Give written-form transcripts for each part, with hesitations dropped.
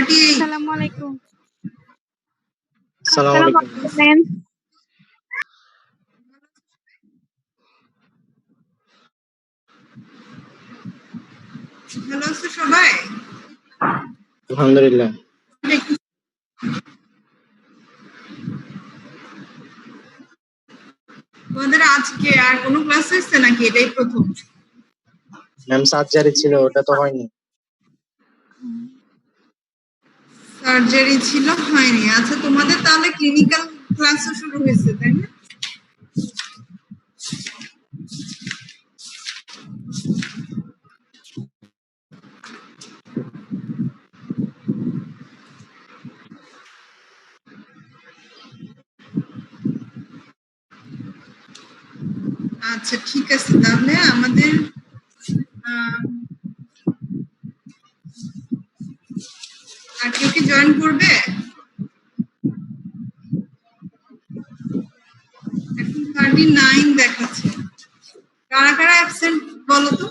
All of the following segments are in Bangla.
আসসালামু আলাইকুম। আসসালামু আলাইকুম। ম্যাম। ভালো আছো সবাই? আলহামদুলিল্লাহ। তোমাদের আজকে আর কোনো ক্লাস হচ্ছে নাকি এটাই প্রথম? ম্যাম সার্জারি ছিল, ওটা তো হয়নি। সার্জারি ছিল, হয়নি। আচ্ছা, তোমাদের তাহলে ক্লিনিক্যাল ক্লাসও শুরু হয়েছে, তাই না? আচ্ছা, ঠিক আছে। তাহলে আমাদের আর কেউ কি জয়েন করবে? এখন 39 দেখাচ্ছে। কারা কারা অ্যাবসেন্ট বলো তো?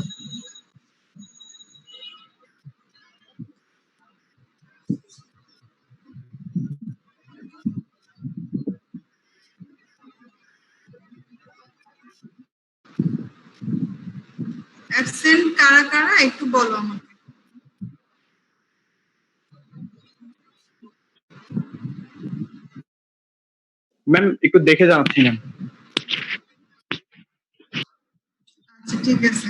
অ্যাবসেন্ট কারা কারা একটু বলো আমাকে। ম্যাম একটু দেখে জানাচ্ছি ম্যাম। আচ্ছা, ঠিক আছে।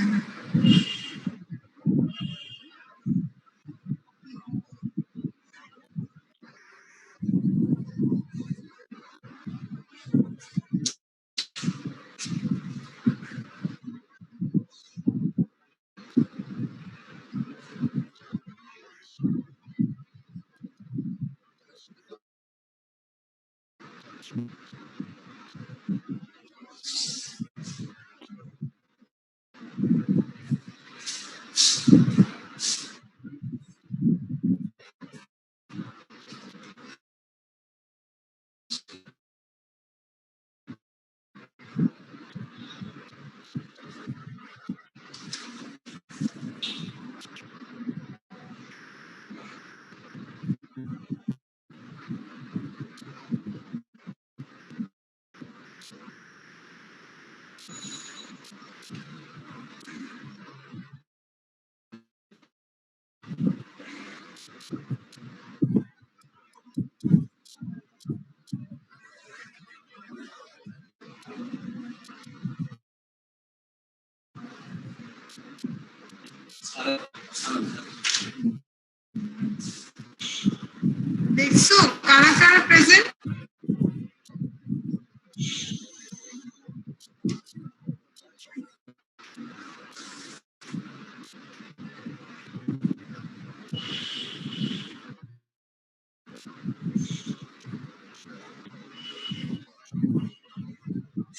দেখছো কারা কারা প্রেজেন্ট?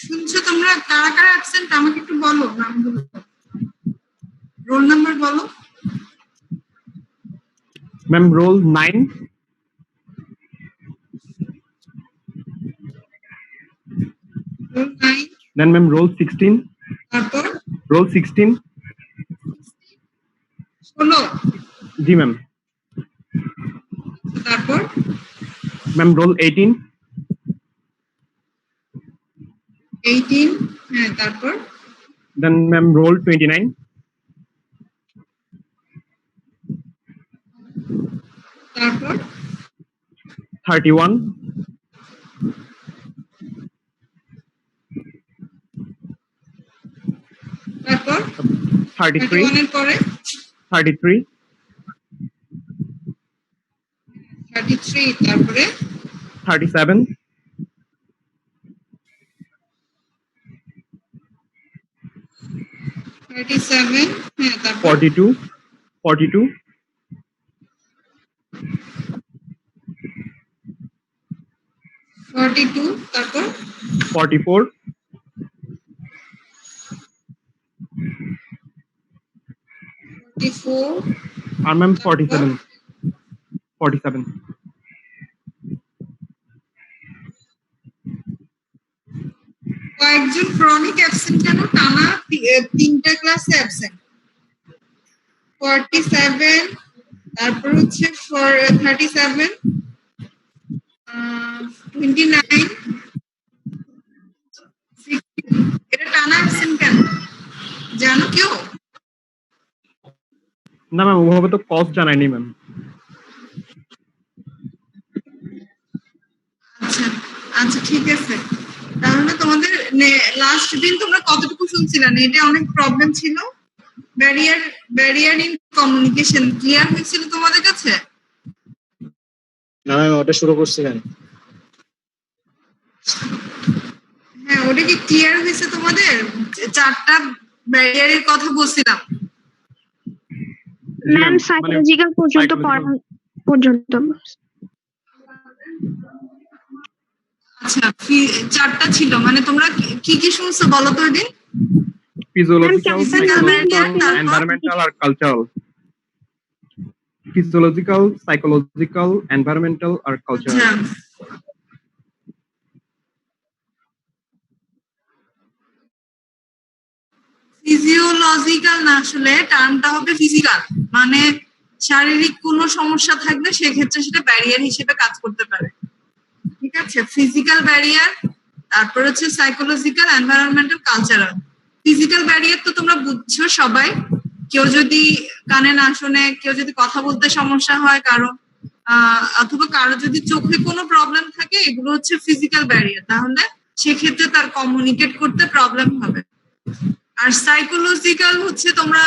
শুনছো তোমরা? কারা কারা অ্যাবসেন্ট আমাকে একটু বলো, নামগুলো, রোল নাম্বার বলো। ম্যাম রোল 9, রোল 9, দেন ম্যাম রোল 16, তারপর রোল 16, 16, জি ম্যাম। তারপর ম্যাম রোল 18, 18, হ্যাঁ, তারপর দেন ম্যাম রোল 29, তারপর 31, তারপর 33, 31 এর পরে 33, 33, তারপরে 37, 37, হ্যাঁ, তারপর 42, 42, 42, তারপর 44, 44, আর ম্যাম 47, 47। কয়েকজন ক্রনিক অ্যাবসেন্ট কেন? টানা 3টা ক্লাসে অ্যাবসেন্ট। 47, তারপর হচ্ছে ফর 37, 29, 60, এটা টানা আসছেন কেন জানো কেউ? না ম্যাম, ওভাবে তো কস্ট জানায়নি ম্যাম। আচ্ছা আচ্ছা ঠিক আছে, তাহলে তোমাদের লাস্ট দিন তোমরা কতটুকু শুনছিলে? এটা অনেক প্রবলেম ছিল, ব্যারিয়ার ইন কমিউনিকেশন ক্লিয়ার হয়েছিল তোমাদের কাছে? না ম্যাম, ওটা শুরু করছিলেন। হ্যাঁ, ওটা কি ক্লিয়ার হয়েছে তোমাদের? চারটা ব্যারিয়ারের কথা বলছিলাম। জি ম্যাম ম্যাম, মানে সাইকোলজিক্যাল পর্যন্ত পড়া পর্যন্ত। আচ্ছা, চারটা ছিল, মানে তোমরা কি কি শুনছো বলো তো ওদিন? ফিজিওলজিক্যাল, Physical barrier, সাইকোলজিক্যাল, তারপর? এনভায়রনমেন্টাল আর কালচারাল। ফিজিওলজিক্যাল, সাইকোলজিক্যাল, এনভায়রনমেন্টাল আর আচ্ছা, কালচারাল। ফিজিওলজিক্যাল না, আসলে টার্মটা হবে ফিজিক্যাল, মানে শারীরিক কোনো সমস্যা থাকলে সেক্ষেত্রে সেটা ব্যারিয়ার হিসেবে কাজ করতে পারে। ঠিক আছে, ফিজিক্যাল ব্যারিয়ার, তারপর হচ্ছে psychological, environmental, cultural. Physical barrier তো তোমরা বুঝছো সবাই, কেউ যদি কানে না শোনে, কেউ যদি কথা বলতে সমস্যা হয় কারো, অথবা কারো যদি চোখে কোনো প্রবলেম থাকে, এগুলো হচ্ছে ফিজিক্যাল ব্যারিয়ার, তাহলে সেক্ষেত্রে তার কমিউনিকেট করতে প্রবলেম হবে। আর সাইকোলজিক্যাল হচ্ছে তোমরা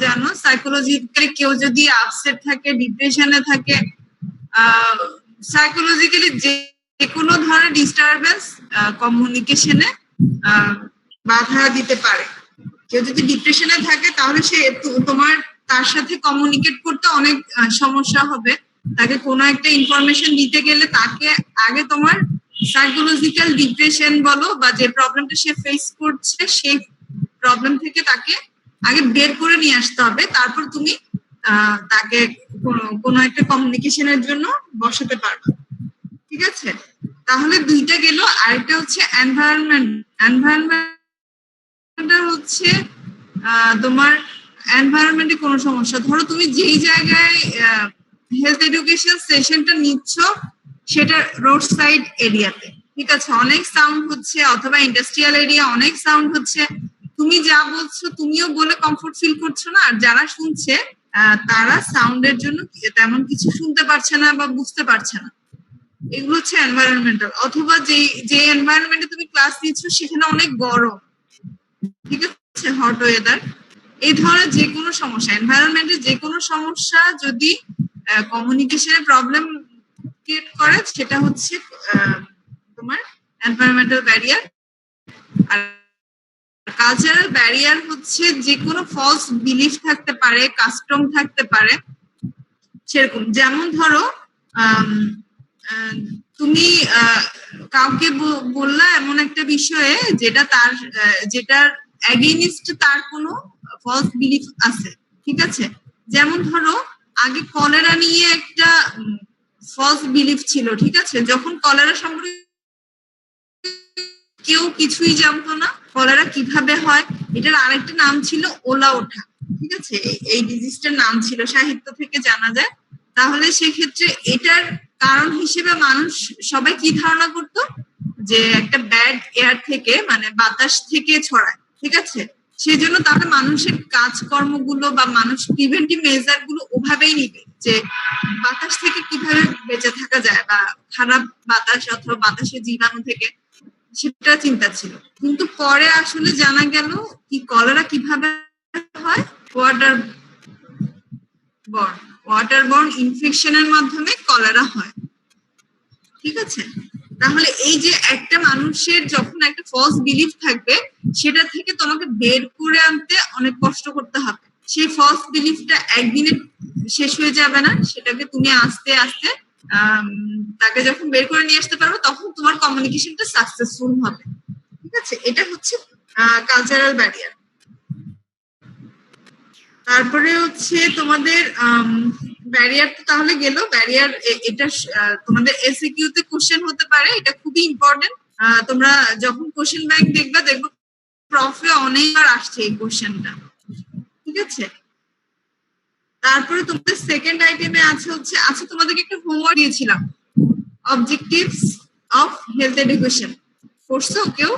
জানো, সাইকোলজিক্যালি কেউ যদি আপসেট থাকে, ডিপ্রেশনে থাকে, সাইকোলজিক্যালি যে কোনো ধরনের ডিস্টারবেন্স কমিউনিকেশনে বাধা দিতে পারে। কেউ যদি ডিপ্রেশনে থাকে তাহলে সে তোমার তার সাথে কমিউনিকেট করতে অনেক সমস্যা হবে। তাকে কোনো একটা ইনফরমেশন দিতে গেলে তাকে আগে তোমার সাইকোলজিক্যাল ডিপ্রেশন বলো বা যে প্রবলেমটা সে ফেস করছে সেই প্রবলেম থেকে তাকে আগে বের করে নিয়ে আসতে হবে, তারপর তুমি তাকে কোনো একটা কমিউনিকেশনের জন্য বসাতে পারবে। ঠিক আছে, তাহলে দুইটা গেল। আরেকটা হচ্ছে এনভায়রনমেন্ট হচ্ছে তোমার এনভায়রনমেন্টে কোনো সমস্যা, ধরো তুমি যেই জায়গায় হেলথ এডুকেশন সেশনটা নিচ্ছ সেটা রোড সাইড এরিয়াতে, ঠিক আছে, অনেক সাউন্ড হচ্ছে, অথবা ইন্ডাস্ট্রিয়াল এরিয়া অনেক সাউন্ড হচ্ছে, তুমি যা বলছো তুমিও বলে কমফোর্ট ফিল করছো না, আর যারা শুনছে তারা সাউন্ডের জন্য তেমন কিছু শুনতে পারছে না বা বুঝতে পারছে না। এগুলো হচ্ছে এনভায়রনমেন্টাল। অথবা যে এনভায়রনমেন্টে তুমি ক্লাস নিচ্ছ সেখানে অনেক গরম, ঠিক আছে, হট ওয়েদার, এই ধরনের যে কোনো সমস্যা, এনভায়রনমেন্টের যে কোনো সমস্যা যদি কমিউনিকেশনের প্রবলেম ক্রিয়েট করে সেটা হচ্ছে তোমার এনভায়রনমেন্টাল ব্যারিয়ার। আর কালচারাল ব্যারিয়ার হচ্ছে যে কোনো ফলস বিলিফ থাকতে পারে, কাস্টম থাকতে পারে, সেরকম যেমন ধরো তুমি কাউকে বললা এমন একটা বিষয়ে যেটার এগেইনস্ট তার কোনো ফলস বিলিফ আছে, ঠিক আছে, যেমন ধরো আগে কলেরা নিয়ে একটা ফলস বিলিফ ছিল, ঠিক আছে, যখন কলেরা সম্পর্কে কেউ কিছুই জানতো না, কলেরা কিভাবে হয়, এটার আরেকটা নাম ছিল ওলা ওঠা, ঠিক আছে, এই ডিজিজটার নাম ছিল, সাহিত্য থেকে জানা যায়। তাহলে সেক্ষেত্রে এটার কারণ হিসেবে মানুষ সবাই কি ধারণা করতো, যে একটা ব্যাড এয়ার থেকে, মানে বাতাস থেকে ছড়ায়, ঠিক আছে, সেই জন্য তাহলে মানুষের কাজকর্মগুলো বা মানুষ প্রিভেন্টিভ মেজার গুলো ওভাবেই নিবে, যে বাতাস থেকে কিভাবে বেঁচে থাকা যায় বা খারাপ বাতাস অথবা বাতাসের জীবাণু থেকে, সেটা চিন্তা ছিল। কিন্তু পরে আসলে জানা গেল কি কলেরা কিভাবে হয়, ওয়াটারবর্ন ইনফেকশনের মাধ্যমে কলেরা হয়, ঠিক আছে। তাহলে এই যে একটা মানুষের যখন একটা ফলস বিলিফ থাকবে সেটা থেকে তোমাকে বের করে আনতে অনেক কষ্ট করতে হবে। সেই ফলস বিলিফটা একদিনে শেষ হয়ে যাবে না, সেটাকে তুমি আস্তে আস্তে তাকে যখন বের করে নিয়ে আসতে পারবে তখন তোমার কমিউনিকেশনটা সাকসেসফুল হবে, ঠিক আছে। এটা হচ্ছে কালচারাল ব্যারিয়ার। তারপরে হচ্ছে তোমাদের ব্যারিয়ার তো তাহলে গেল। ব্যারিয়ার এটা তোমাদের এসএকিউ তে কোশ্চেন হতে পারে, এটা খুবই ইম্পর্টেন্ট। তোমরা যখন কোশ্চেন ব্যাংক দেখবো প্রফে অনেকবার আসছে এই কোশ্চেনটা, ঠিক আছে। তারপরে তোমাদের সেকেন্ড আইটেমে আছে হচ্ছে, আচ্ছা তোমাদেরকে একটা হোমওয়ার্ক দিয়েছিলাম, অবজেক্টিভস অফ হেলথ এডুকেশন। পড়ছো কেউ?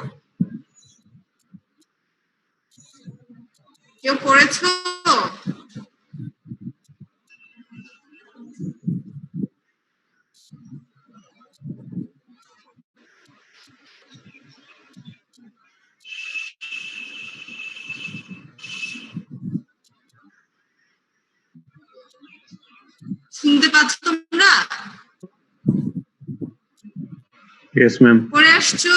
কেউ পড়েছো? শুনতে পাচ্ছ তোমরা? Yes, ma'am. পড়ে আসছো?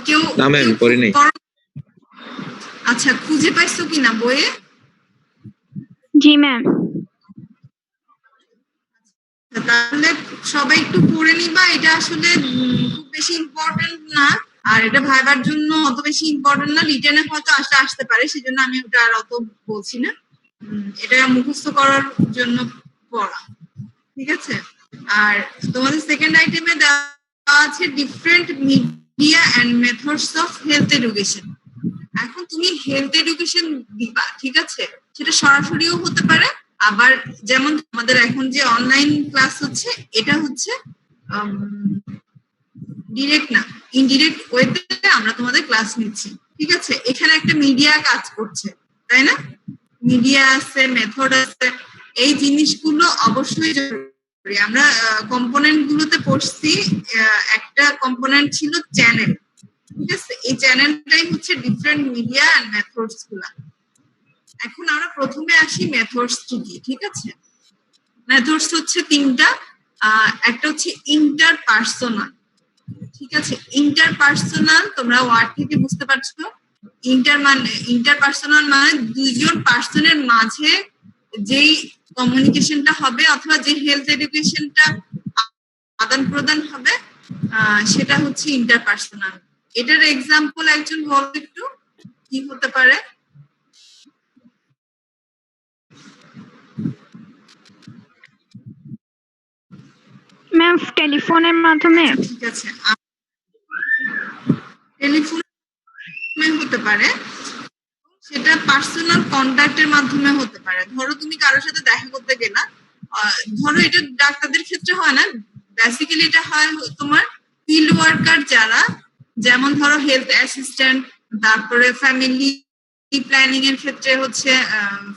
কেউ না ম্যাম, কেউ পড়ি নাই। আচ্ছা, খুঁজে পাইছো কিনা বইয়ে? জি ম্যাম। তাহলে সবাই একটু পড়ে নিবা। এটা আসলে খুব বেশি ইম্পর্টেন্ট না, আর এটা ভাইবার জন্য অত বেশি ইম্পর্টেন্ট না, রিটেনে হয়তো আসতে পারে, সেজন্য আমি ওটা আর অত বলছি না। এটা মুখস্থ করার জন্য পড়া, ঠিক আছে? আর তোমাদের সেকেন্ড আইটেমে দেওয়া আছে different media and methods of health education. এখন তুমি হেলথ এডুকেশন দিবা, ঠিক আছে? সেটা সরাসরিও হতে পারে, আবার যেমন আমাদের এখন যে অনলাইন ক্লাস হচ্ছে, এটা হচ্ছে ডিরেক্ট না, ইনডিরেক্ট ওয়েতে আমরা তোমাদের ক্লাস নিচ্ছি, ঠিক আছে? এখানে একটা মিডিয়া কাজ করছে, তাই না? মিডিয়া আছে, মেথড আছে, এই জিনিসগুলো অবশ্যই জরুরি। আমরা কম্পোনেন্ট গুলোতে পড়ছি, একটা কম্পোনেন্ট ছিল চ্যানেল, ঠিক আছে? এই চ্যানেলটাই হচ্ছে ডিফারেন্ট মিডিয়া এন্ড মেথডস গুলা। এখন আমরা প্রথমে আসি মেথডস কি, ঠিক আছে? মেথডস হচ্ছে তিনটা। একটা হচ্ছে ইন্টারপার্সোনাল, ঠিক আছে? ইন্টারপার্সোনাল তোমরা ওয়ার্ড থেকে বুঝতে পারছো। ইন্টারপার্সোনাল মানে দুইজন পার্সনের মাঝে যেই কমিউনিকেশনটা হবে অথবা যে হেলথ এডুকেশনটা আদান প্রদান হবে, সেটা হচ্ছে ইন্টারপার্সোনাল। এটার এক্সাম্পল একজন বলতে একটু কি হতে পারে? ম্যাম টেলিফোনের মাধ্যমে। ঠিক আছে, টেলিফোনে হতে পারে, সেটা পার্সোনাল কন্ট্যাক্টের মাধ্যমে হতে পারে। ধরো তুমি কারোর সাথে দেখা করতে গেলা, ধরো এটা ডাক্তারদের ক্ষেত্রে হয় না, বেসিক্যালি এটা হয় তোমার ফিল্ড ওয়ার্কার যারা, যেমন ধরো হেলথ অ্যাসিস্ট্যান্ট, তারপরে ফ্যামিলি প্ল্যানিং এর ক্ষেত্রে হচ্ছে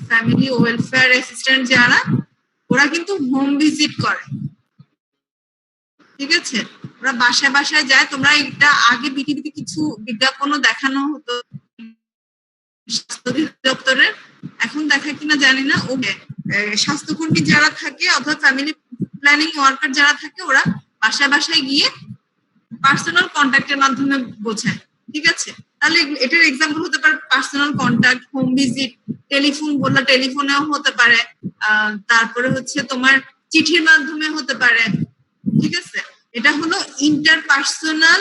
ফ্যামিলি ওয়েলফেয়ার অ্যাসিস্ট্যান্ট যারা, ওরা কিন্তু হোম ভিজিট করে, ঠিক আছে? ওরা বাসায় বাসায় যায়। তোমরা এটা আগে বিটিভিতে কিছু বিজ্ঞাপনও দেখানো হতো স্বাস্থ্য অধিদপ্তরের, এখন দেখা কিনা জানি না। ওকে, স্বাস্থ্যকর্মী যারা থাকে অথবা ফ্যামিলি প্ল্যানিং ওয়ার্কার যারা থাকে, ওরা বাসায় বাসায় গিয়ে পার্সোনাল কন্ট্যাক্টের মাধ্যমে বোঝায়, ঠিক আছে? তাহলে এটার এক্সাম্পল হতে পারে personal contact, home visit. Telephone বললে টেলিফোনেও হতে পারে, তারপরে হচ্ছে তোমার চিঠির মাধ্যমে হতে পারে, ঠিক আছে? এটা হলো interpersonal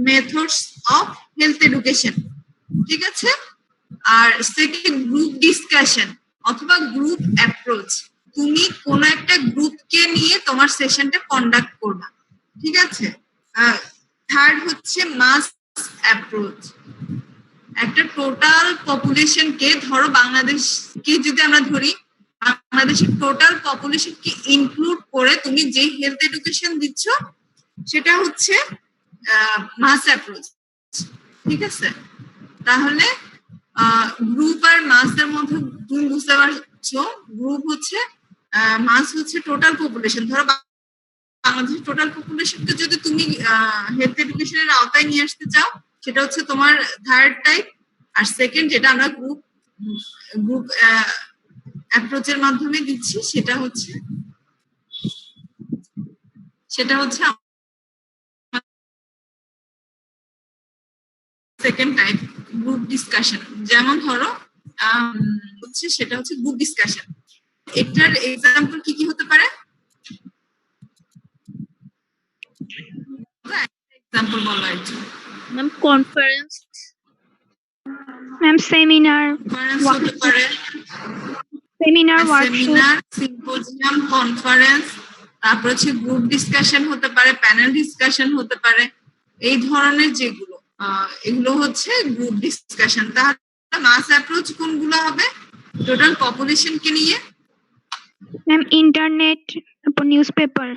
methods of health education, ঠিক আছে? আর সেকেন্ড গ্রুপ ডিসকাশন অথবা গ্রুপ অ্যাপ্রোচ। তুমি কোন একটা গ্রুপকে নিয়ে তোমার সেশনটা কন্ডাক্ট করবা, ঠিক আছে? থার্ড হচ্ছে মাস অ্যাপ্রোচ। একটা টোটাল পপুলেশনকে, ধরো বাংলাদেশকে যদি আমরা ধরি, বাংলাদেশের টোটাল পপুলেশনকে ইনক্লুড করে তুমি যে হেলথ এডুকেশন দিচ্ছ, সেটা হচ্ছে মাস অ্যাপ্রোচ, ঠিক আছে? তাহলে গ্রুপ আর মাসের মধ্যে তুমি বুঝতে পারছো, গ্রুপ হচ্ছে মাস হচ্ছে টোটাল পপুলেশন। ধরো বাংলাদেশের টোটাল পপুলেশনকে যদি তুমি হেলথ এডুকেশনের আওতায় নিয়ে আসতে চাও, সেটা হচ্ছে তোমার থার্ড টাইপ। আর সেকেন্ড, যেটা আমরা গ্রুপ অ্যাপ্রোচের মাধ্যমে দিচ্ছি, সেটা হচ্ছে সেকেন্ড টাইপ, গ্রুপ ডিসকাশন। যেমন ধরো সেটা হচ্ছে গ্রুপ ডিসকাশন। এটার এক্সাম্পল কি কি হতে পারে? এক্সাম্পল বলো একটু। ম্যাম কনফারেন্স, ম্যাম সেমিনার, হতে পারে, সেমিনার, সেমিনার, সিম্পোজিয়াম, কনফারেন্স। তারপর হচ্ছে গ্রুপ ডিসকাশন হতে পারে, প্যানেল ডিসকাশন হতে পারে। এই ধরনের যেগুলো, এগুলো হচ্ছে গ্রুপ ডিসকাশন। তাহলে মাস অ্যাপ্রোচ কোনগুলো হবে? টোটাল পপুলেশন কে নিয়ে? ম্যাম ইন্টারনেট, তারপর news paper,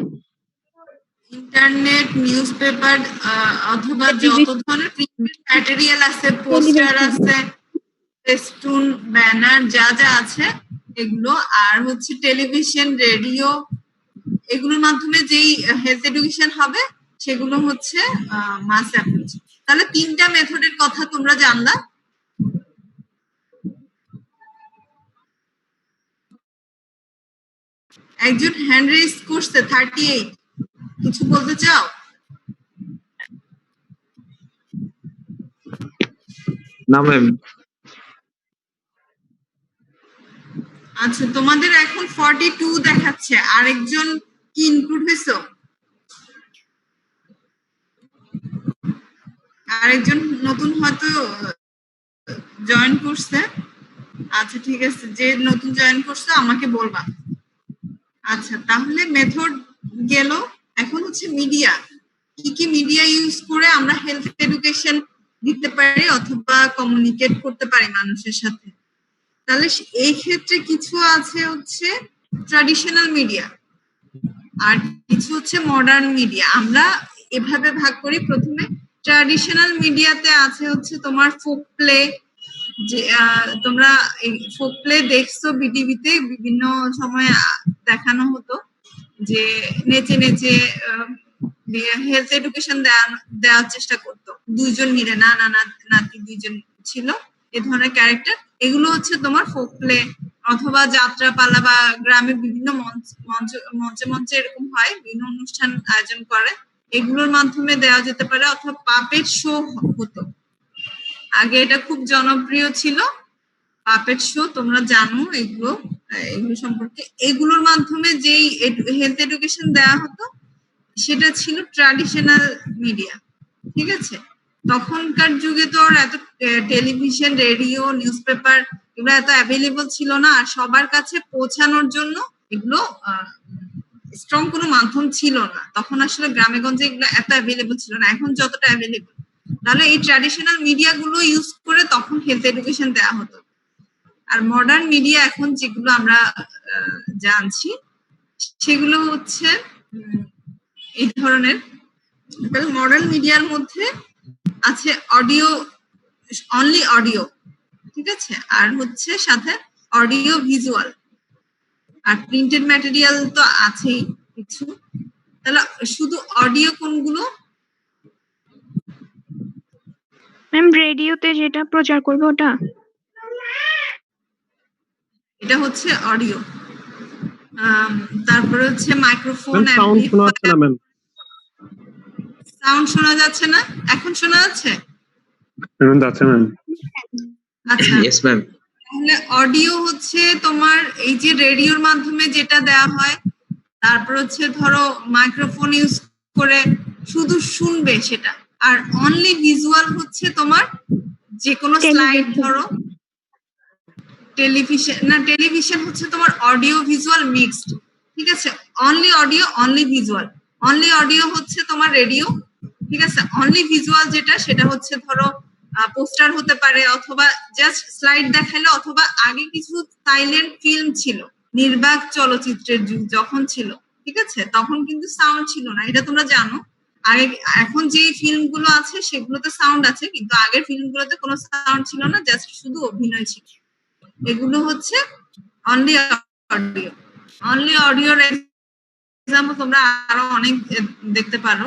internet, news paper অথবা যত ধরনের প্রিন্টেড ম্যাটেরিয়াল আছে, পোস্টার আছে, ফেস্টুন, ব্যানার যা যা আছে এগুলো, আর হচ্ছে টেলিভিশন, রেডিও, এগুলোর মাধ্যমে যেই হেলথ এডুকেশন হবে সেগুলো হচ্ছে মাস অ্যাপ্রোচ। তাহলে 3টা মেথডের কথা তোমরা জানলা। একজন হ্যান্ড রেজ করছে 38, কিছু বলতে চাও? না ম্যাম। আচ্ছা, তোমাদের এখন 42 দেখাচ্ছে, আরেকজন কি ইনক্লুড হয়েছে? আরেকজন নতুন হয়তো জয়েন করছে। আচ্ছা ঠিক আছে, যে নতুন জয়েন করছে আমাকে বলবা। আচ্ছা, তাহলে মেথড গেল। এখন হচ্ছে মিডিয়া, কি কি মিডিয়া ইউজ করে আমরা হেলথ এডুকেশন দিতে পারি অথবা কমিউনিকেট করতে পারি মানুষের সাথে। তাহলে এই ক্ষেত্রে কিছু আছে হচ্ছে ট্র্যাডিশনাল মিডিয়া আর কিছু হচ্ছে মডার্ন মিডিয়া। আমরা এভাবে ভাগ করি। প্রথমে ট্র্যাডিশনাল মিডিয়াতে আছে হচ্ছে তোমার ফোক প্লে, যে তোমরা ফোক প্লে দেখছো বিটিভিতে বিভিন্ন সময় দেখানো হতো, যে নেচে নেচে হেলথ এডুকেশন দেওয়ার চেষ্টা করতো, দুইজন মিলে, নাতি দুইজন ছিল, এ ধরনের ক্যারেক্টার। এগুলো হচ্ছে তোমার ফোক প্লে অথবা যাত্রাপালা বা গ্রামে বিভিন্ন মঞ্চে এরকম হয়, বিভিন্ন অনুষ্ঠান আয়োজন করে, এগুলোর মাধ্যমে দেওয়া যেতে পারে। অথবা পাপেট শো হতো আগে, এটা খুব জনপ্রিয় ছিল পাপেট শো, তোমরা জানো এগুলো সম্পর্কে। এগুলোর মাধ্যমে যেই হেলথ এডুকেশন দেওয়া হতো সেটা ছিল ট্র্যাডিশনাল মিডিয়া। ঠিক আছে, তখনকার যুগে তো এত টেলিভিশন, রেডিও, নিউজ পেপার এগুলো এত অ্যাভেলেবল ছিল না, আর সবার কাছে পৌঁছানোর জন্য এগুলো স্ট্রং কোনো মাধ্যম ছিল না। তখন আসলে গ্রামে গঞ্জে এগুলো এত অ্যাভেলেবল ছিল না, এখন যতটা অ্যাভেলেবল। তাহলে এই ট্র্যাডিশনাল মিডিয়া গুলো ইউজ করে তখন হেলথ এডুকেশন দেওয়া হতো। আর মডার্ন মিডিয়া এখন যেগুলো আমরা জানছি সেগুলো হচ্ছে এই ধরনের। তাহলে মডার্ন মিডিয়ার মধ্যে আছে অডিও, অনলি অডিও, ঠিক আছে, আর হচ্ছে সাথে অডিও ভিজুয়াল, আর প্রিন্টেড ম্যাটেরিয়াল তো আছেই কিছু। তাহলে শুধু অডিও কোনগুলো? ম্যাম রেডিওতে যেটা প্রচার করবে ওটা। এটা হচ্ছে অডিও। তারপরে হচ্ছে মাইক্রোফোন, সাউন্ড শোনা যাচ্ছে না ম্যাম। সাউন্ড শোনা যাচ্ছে না? এখন শোনা যাচ্ছে? এখন যাচ্ছে ম্যাম। আচ্ছা, ইয়েস ম্যাম। তাহলে অডিও হচ্ছে তোমার এই যে রেডিওর মাধ্যমে যেটা দেওয়া হয়, তারপর হচ্ছে ধরো মাইক্রোফোন ইউজ করে শুধু শুনবে সেটা। আর অনলি ভিজুয়াল হচ্ছে তোমার যে কোনো স্লাইড, ধরো টেলিভিশন, না টেলিভিশন হচ্ছে তোমার অডিও ভিজুয়াল মিক্সড, ঠিক আছে। Only audio, only visual. Only audio হচ্ছে তোমার রেডিও, ঠিক আছে। অনলি ভিজুয়াল যেটা, সেটা হচ্ছে ধরো পোস্টার হতে পারে, অথবা জাস্ট স্লাইড দেখালো, অথবা আগে কিছু সাইলেন্ট ফিল্ম ছিল, নির্বাক চলচ্চিত্রের যুগ যখন ছিল, ঠিক আছে, তখন কিন্তু সাউন্ড ছিল না, এটা তোমরা জানো। আগে, এখন যে ফিল্মগুলো আছে সেগুলোতে সাউন্ড আছে, কিন্তু আগের ফিল্মগুলোতে কোনো সাউন্ড ছিল না, জাস্ট শুধু অভিনয় ছিল। এগুলো হচ্ছে অনলি অডিও। অনলি অডিওর এক্সাম্পল তোমরা আরো অনেক দেখতে পারো।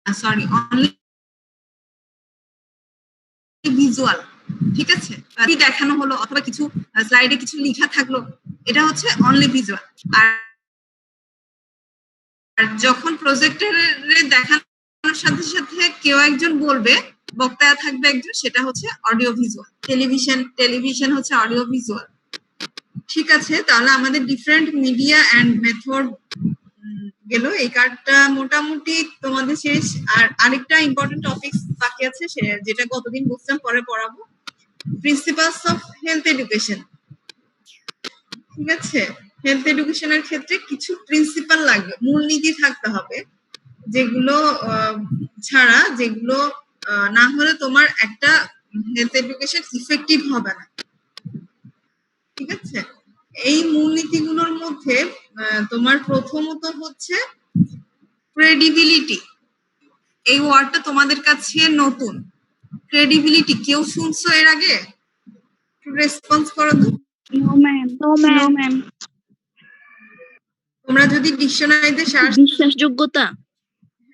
সরি, অনলি ভিজুয়াল, ঠিক আছে, দেখানো হলো অথবা কিছু স্লাইডে কিছু লেখা থাকলো, এটা হচ্ছে অনলি ভিজুয়াল। আর যখন প্রজেক্টরে দেখানোর সাথে সাথে কেউ একজন বলবে, বক্তা থাকবে একজন, সেটা হচ্ছে অডিও ভিজুয়াল। টেলিভিশন হচ্ছে অডিও ভিজুয়াল। ঠিক আছে, তাহলে আমাদের ডিফারেন্ট মিডিয়া এন্ড মেথড গেল। এই কার্ডটা মোটামুটি তোমাদের শেষ। আর আরেকটা ইম্পর্টেন্ট টপিক বাকি আছে, যেটা গতদিন বুঝলাম, পরে পড়াবো, প্রিন্সিপালস অফ হেলথ এডুকেশন। ঠিক আছে, হেলথ এডুকেশনের ক্ষেত্রে কিছু প্রিন্সিপাল লাগবে, মূলনীতি থাকতে হবে, যেগুলো ছাড়া, যেগুলো না হলে তোমার একটা হেলথ এডুকেশন ইফেক্টিভ হবে না। ঠিক আছে? এই মূলনীতিগুলোর মধ্যে তোমার প্রথমত হচ্ছে ক্রেডিবিলিটি। এই ওয়ার্ডটা তোমাদের কাছে নতুন। ক্রেডিবিলিটি কেউ শুনছো এর আগে? রেসপন্স করো তো। No ma'am. No ma'am. তোমরা যদি ডিকশনারিতে সার্চ বিশ্বাসযোগ্যতা।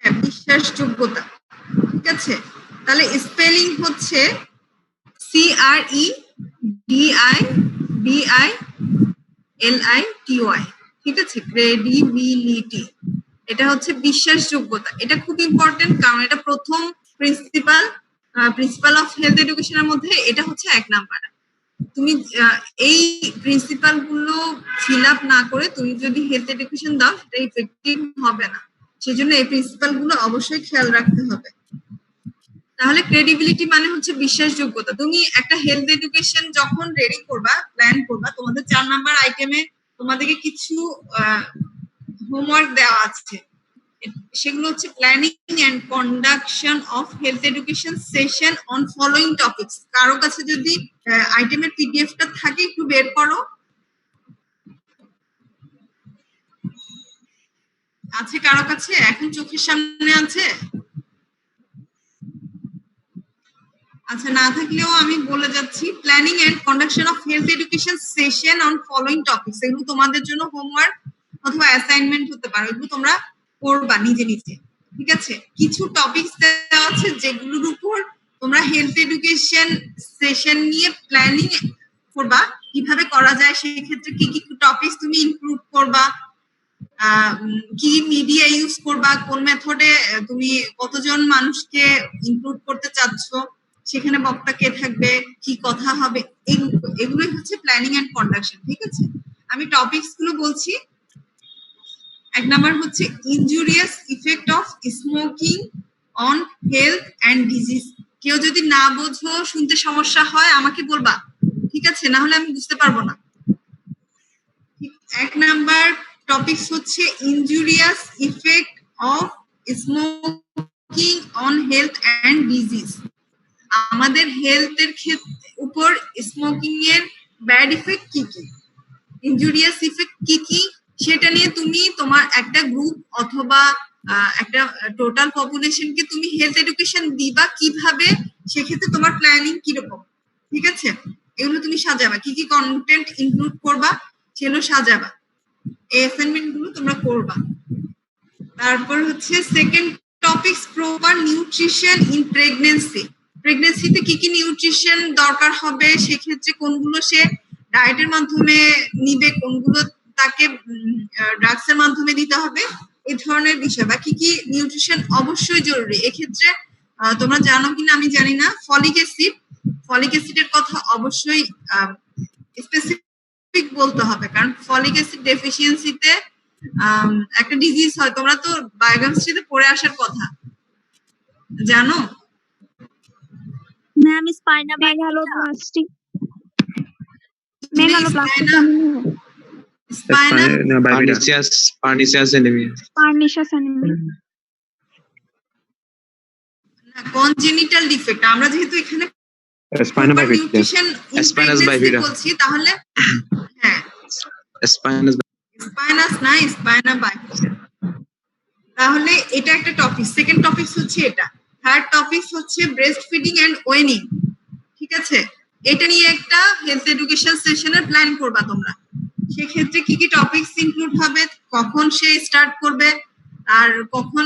হ্যাঁ, বিশ্বাসযোগ্যতা। ঠিক আছে, তাহলে স্পেলিং হচ্ছে CREDIBILITY। ঠিক আছে, ক্রেডিবিলিটি এটা হচ্ছে বিশ্বাসযোগ্যতা। এটা খুব ইম্পর্টেন্ট, কারণ এটা প্রথম প্রিন্সিপাল অফ হেলথ এডুকেশনের মধ্যে এটা হচ্ছে 1 নাম্বার। তুমি এই প্রিন্সিপাল গুলো ফিল আপ না করে তুমি যদি হেলথ এডুকেশন দাও সেটা ইফেক্টিভ হবে না। সেজন্য এই প্রিন্সিপাল গুলো অবশ্যই খেয়াল রাখতে হবে। তাহলে ক্রেডিবিলিটি মানে হচ্ছে বিশ্বাসযোগ্যতা। তুমি একটা হেলথ এডুকেশন যখন রেডি করবা, প্ল্যান করবা, তোমাদের 4 নাম্বার আইটেমে তোমাদেরকে কিছু হোমওয়ার্ক দেওয়া আছে। সেগুলো হচ্ছে planning and conduction of health education session on following topics. কারো কাছে যদি আইটেমের পিডিএফটা থাকে একটু বের করো। আছে কারো কাছে? এখন চোখের সামনে আছে? আচ্ছা, না থাকলেও আমি বলে যাচ্ছি, planning and conduction of health education session on following topics. এগুলো তোমাদের জন্য হোমওয়ার্ক অথবা অ্যাসাইনমেন্ট হতে পারে, এগুলো তোমরা করবা নিজে নিজে। ঠিক আছে, কিছু টপিকস দেওয়া আছে যেগুলোর উপর তোমরা হেলথ এডুকেশন সেশন নিয়ে প্ল্যানিং করবা, কিভাবে করা যায়, সেই ক্ষেত্রে কি কি টপিকস তুমি ইনক্লুড করবা, কি মিডিয়া ইউজ করবা, কোন মেথডে তুমি কতজন মানুষকে ইনক্লুড করতে চাচ্ছ, সেখানে বক্তা কে থাকবে, কি কথা হবে, এগুলোই হচ্ছে প্ল্যানিং এন্ড কন্ডাকশন। ঠিক আছে, আমি টপিকস গুলো বলছি। 1 নাম্বার হচ্ছে injurious effect of smoking on health and disease. কেউ যদি না বোঝো, শুনতে সমস্যা হয়, আমাকে বলবা, ঠিক আছে? না হলে আমি বুঝতে পারবো না। 1 নাম্বার টপিকস হচ্ছে injurious effect of smoking on health and disease. আমাদের হেলথের উপর স্মোকিং এর ব্যাড ইফেক্ট কি কি, ইনজুরিয়াস ইফেক্ট কি কি, সেটা নিয়ে তুমি তোমার একটা গ্রুপ অথবা একটা টোটাল পপুলেশনকে তুমি হেলথ এডুকেশন দিবা কিভাবে, সেক্ষেত্রে তোমার প্ল্যানিং কিরকম। ঠিক আছে, এগুলো তুমি সাজাবা, কি কি কন্টেন্ট ইনক্লুড করবা সেগুলো সাজাবা। এই অ্যাসাইনমেন্ট গুলো তোমরা করবা। তারপর হচ্ছে second topics proper nutrition in pregnancy. প্রেগন্যান্সিতে কি কি নিউট্রিশন দরকার হবে, সেক্ষেত্রে কোনগুলো সে ডায়েটের মাধ্যমে নিবে, কোনগুলো তাকে ড্রাগস এর মাধ্যমে দিতে হবে, এই ধরনের বিষয়। বা কি কি নিউট্রিশন অবশ্যই জরুরি এক্ষেত্রে তোমরা জানো কিনা আমি জানি না, ফলিক অ্যাসিডের কথা অবশ্যই স্পেসিফিক বলতে হবে, কারণ ফলিক অ্যাসিড ডেফিসিয়েন্সিতে একটা ডিজিজ হয়। তোমরা তো বায়োকেমিস্ট্রিতে পড়ে আসার কথা, জানো? Ma'am spina megaloblastic. Spina Pernicious anemia. Pernicious anaemia. Congenital defect. আমরা যেহেতু এখানে Spina bifida. Nutrition Spinous bifida. বলছি, তাহলে হ্যাঁ, Spinous স্পাইনাস না, স্পাইনা বাইফিডা। তাহলে এটা একটা টপিক। সেকেন্ড টপিক হচ্ছে এটা। থার্ড টপিক হচ্ছে ব্রেস্ট ফিডিং এন্ড ওয়েনিং। ঠিক আছে, এটা নিয়ে একটা হেলথ এডুকেশন সেশনের প্ল্যান করবা তোমরা। সেক্ষেত্রে কি কি টপিকস ইনক্লুড হবে, কখন সে স্টার্ট করবে, আর কখন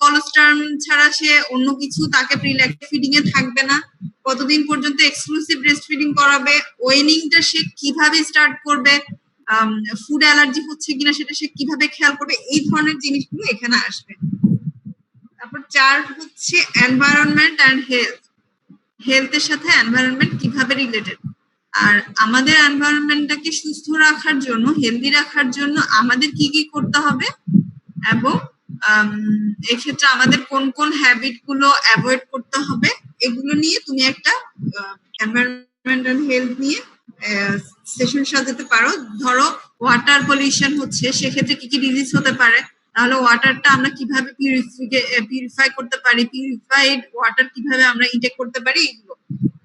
কলোস্টার্ম ছাড়া সে অন্য কিছু তাকে প্রিল্যাক্ট ফিডিং এ থাকবে না, কতদিন পর্যন্ত এক্সক্লুসিভ ব্রেস্ট ফিডিং করাবে, ওয়েনিংটা সে কিভাবে স্টার্ট করবে, ফুড অ্যালার্জি হচ্ছে কিনা সেটা সে কিভাবে খেয়াল করবে, এই ধরনের জিনিসগুলো এখানে আসবে। তারপর 4 হচ্ছে এনভায়রনমেন্ট এন্ড হেলথ। হেলথের সাথে এনভায়রনমেন্ট কিভাবে রিলেটেড, আর আমাদের এনভায়রনমেন্টটাকে সুস্থ রাখার জন্য, হেলদি রাখার জন্য আমাদের কি কি করতে হবে, এবং এক্ষেত্রে আমাদের কোন কোন হ্যাবিট গুলো অ্যাভয়েড করতে হবে, এগুলো নিয়ে তুমি একটা এনভায়রনমেন্ট এন্ড হেলথ নিয়ে সেশন সাজাতে পারো। ধরো ওয়াটার পলিউশন হচ্ছে, সেক্ষেত্রে কি কি ডিজিজ হতে পারে, তাহলে ওয়াটারটা আমরা কিভাবে পিউরিফাই করতে পারি, পিউরিফাইড ওয়াটার কিভাবে আমরা ইনটেক করতে পারি, এগুলো।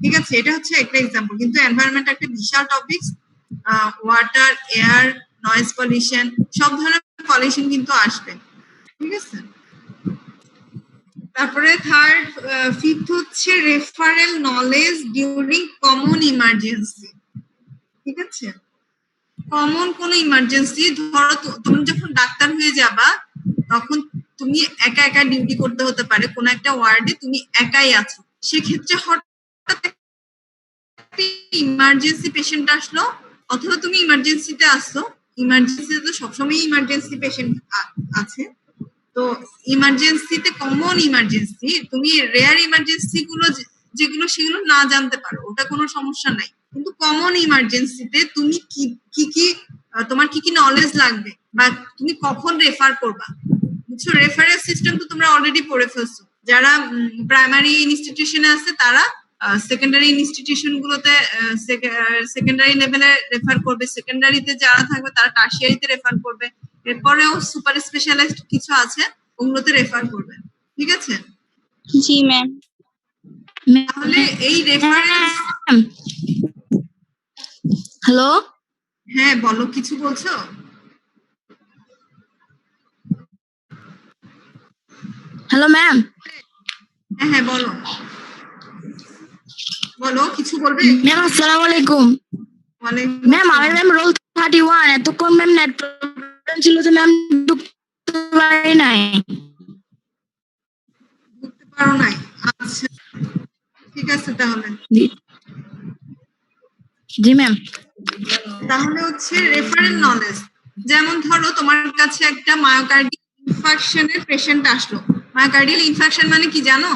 ঠিক আছে, এটা হচ্ছে একটা এক্সাম্পল। কিন্তু এনভায়রনমেন্ট একটা বিশাল topic. Water, air, noise pollution, সব ধরনের পলিউশন কিন্তু আসবে। ঠিক আছে, তারপরে ফিফথ হচ্ছে referral knowledge during common emergency. ঠিক আছে, কমন কোন ইমার্জেন্সি, ধরো তুমি যখন ডাক্তার হয়ে যাবা তখন তুমি একা একা ডিউটি করতে হতে পারে, কোন একটা ওয়ার্ডে তুমি একাই আছো, সেক্ষেত্রে হঠাৎ ইমার্জেন্সি পেশেন্ট আসলো, অথবা তুমি ইমার্জেন্সিতে আসছো, ইমার্জেন্সিতে তো সবসময় ইমার্জেন্সি পেশেন্ট আছে, তো ইমার্জেন্সিতে কমন ইমার্জেন্সি, তুমি রেয়ার ইমার্জেন্সি গুলো যেগুলো সেগুলো না জানতে পারো, ওটা কোনো সমস্যা নাই। কিন্তু কমন ইমার্জেন্সিতে তুমি কি তোমার কি নলেজ লাগবে বা তুমি কখন রেফার করবা, বুঝছো? রেফারেল সিস্টেম তো তোমরা অলরেডি পড়ে ফেলছো। যারা প্রাইমারি ইনস্টিটিউশনে আছে তারা সেকেন্ডারি ইনস্টিটিউশন গুলোতে সেকেন্ডারি লেভেলে রেফার করবে, সেকেন্ডারিতে যারা থাকবে তারা টার্সিয়ারিতে রেফার করবে, এরপরেও সুপার স্পেশালিস্ট কিছু আছে ওগুলোতে রেফার করবে। ঠিক আছে, জি ম্যাম। তাহলে এই রেফারেন্স, হ্যালো, হ্যাঁ বলো, কিছু বলছো? Hello ma'am. হ্যাঁ হ্যাঁ বলো বলো, কিছু বলবে? ম্যাম আসসালামু আলাইকুম। ম্যাম আমি ম্যাম রোল 31, এতক্ষণ ম্যাম নেট প্রবলেম ছিল তো ম্যাম ঢুকতে পারি নাই। বুঝতে পারো নাই? আচ্ছা ঠিক আছে, তাহলে জি ম্যাম। তাহলে হচ্ছে রেফারেল নলেজ, যেমন ধরো তোমার কাছে একটা মায়োকার্ডিয়াল ইনফাকশনের পেশেন্ট আসলো। মায়োকার্ডিয়াল ইনফাকশন মানে কি জানো?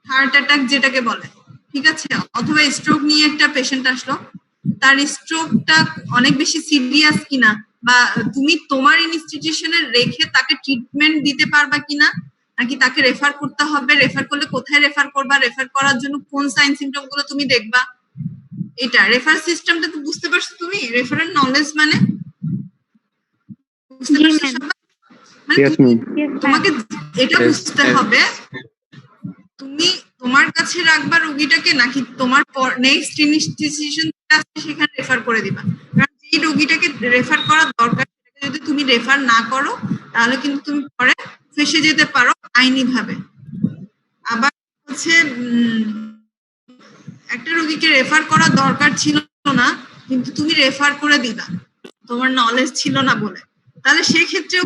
হার্ট অ্যাটাক যেটাকে বলে, ঠিক আছে, অথবা স্ট্রোক নিয়ে একটা পেশেন্ট আসলো, তার স্ট্রোকটা অনেক বেশি সিরিয়াস কিনা, বা তুমি তোমার ইনস্টিটিউশনে রেখে তাকে ট্রিটমেন্ট দিতে পারবা কিনা, নাকি তাকে রেফার করতে হবে, রেফার করলে কোথায় রেফার করবা, রেফার করার জন্য কোন সাইন সিমটম গুলো তুমি দেখবা, এটা রেফার সিস্টেমটা তো বুঝতে পারছো তুমি? রেফারেল নলেজ মানে বুঝতে পারছো সবাই? মানে তোমাকে এটা বুঝতে হবে তুমি তোমার কাছে রাখবা রোগীটাকে, নাকি তোমার নেক্সট ইনস্টিটিউশন আছে সেখানে রেফার করে দিবা। কারণ যেই রোগীটাকে রেফার করার দরকার সেটাকে যদি তুমি রেফার না করো তাহলে কিন্তু তুমি পরে ফেঁসে যেতে পারো আইনি ভাবে। আবার হচ্ছে একটা রোগীকে রেফার করার দরকার ছিল না কিন্তু তুমি রেফার করে দিলা তোমার নলেজ ছিল না বলে, তাহলে সেক্ষেত্রেও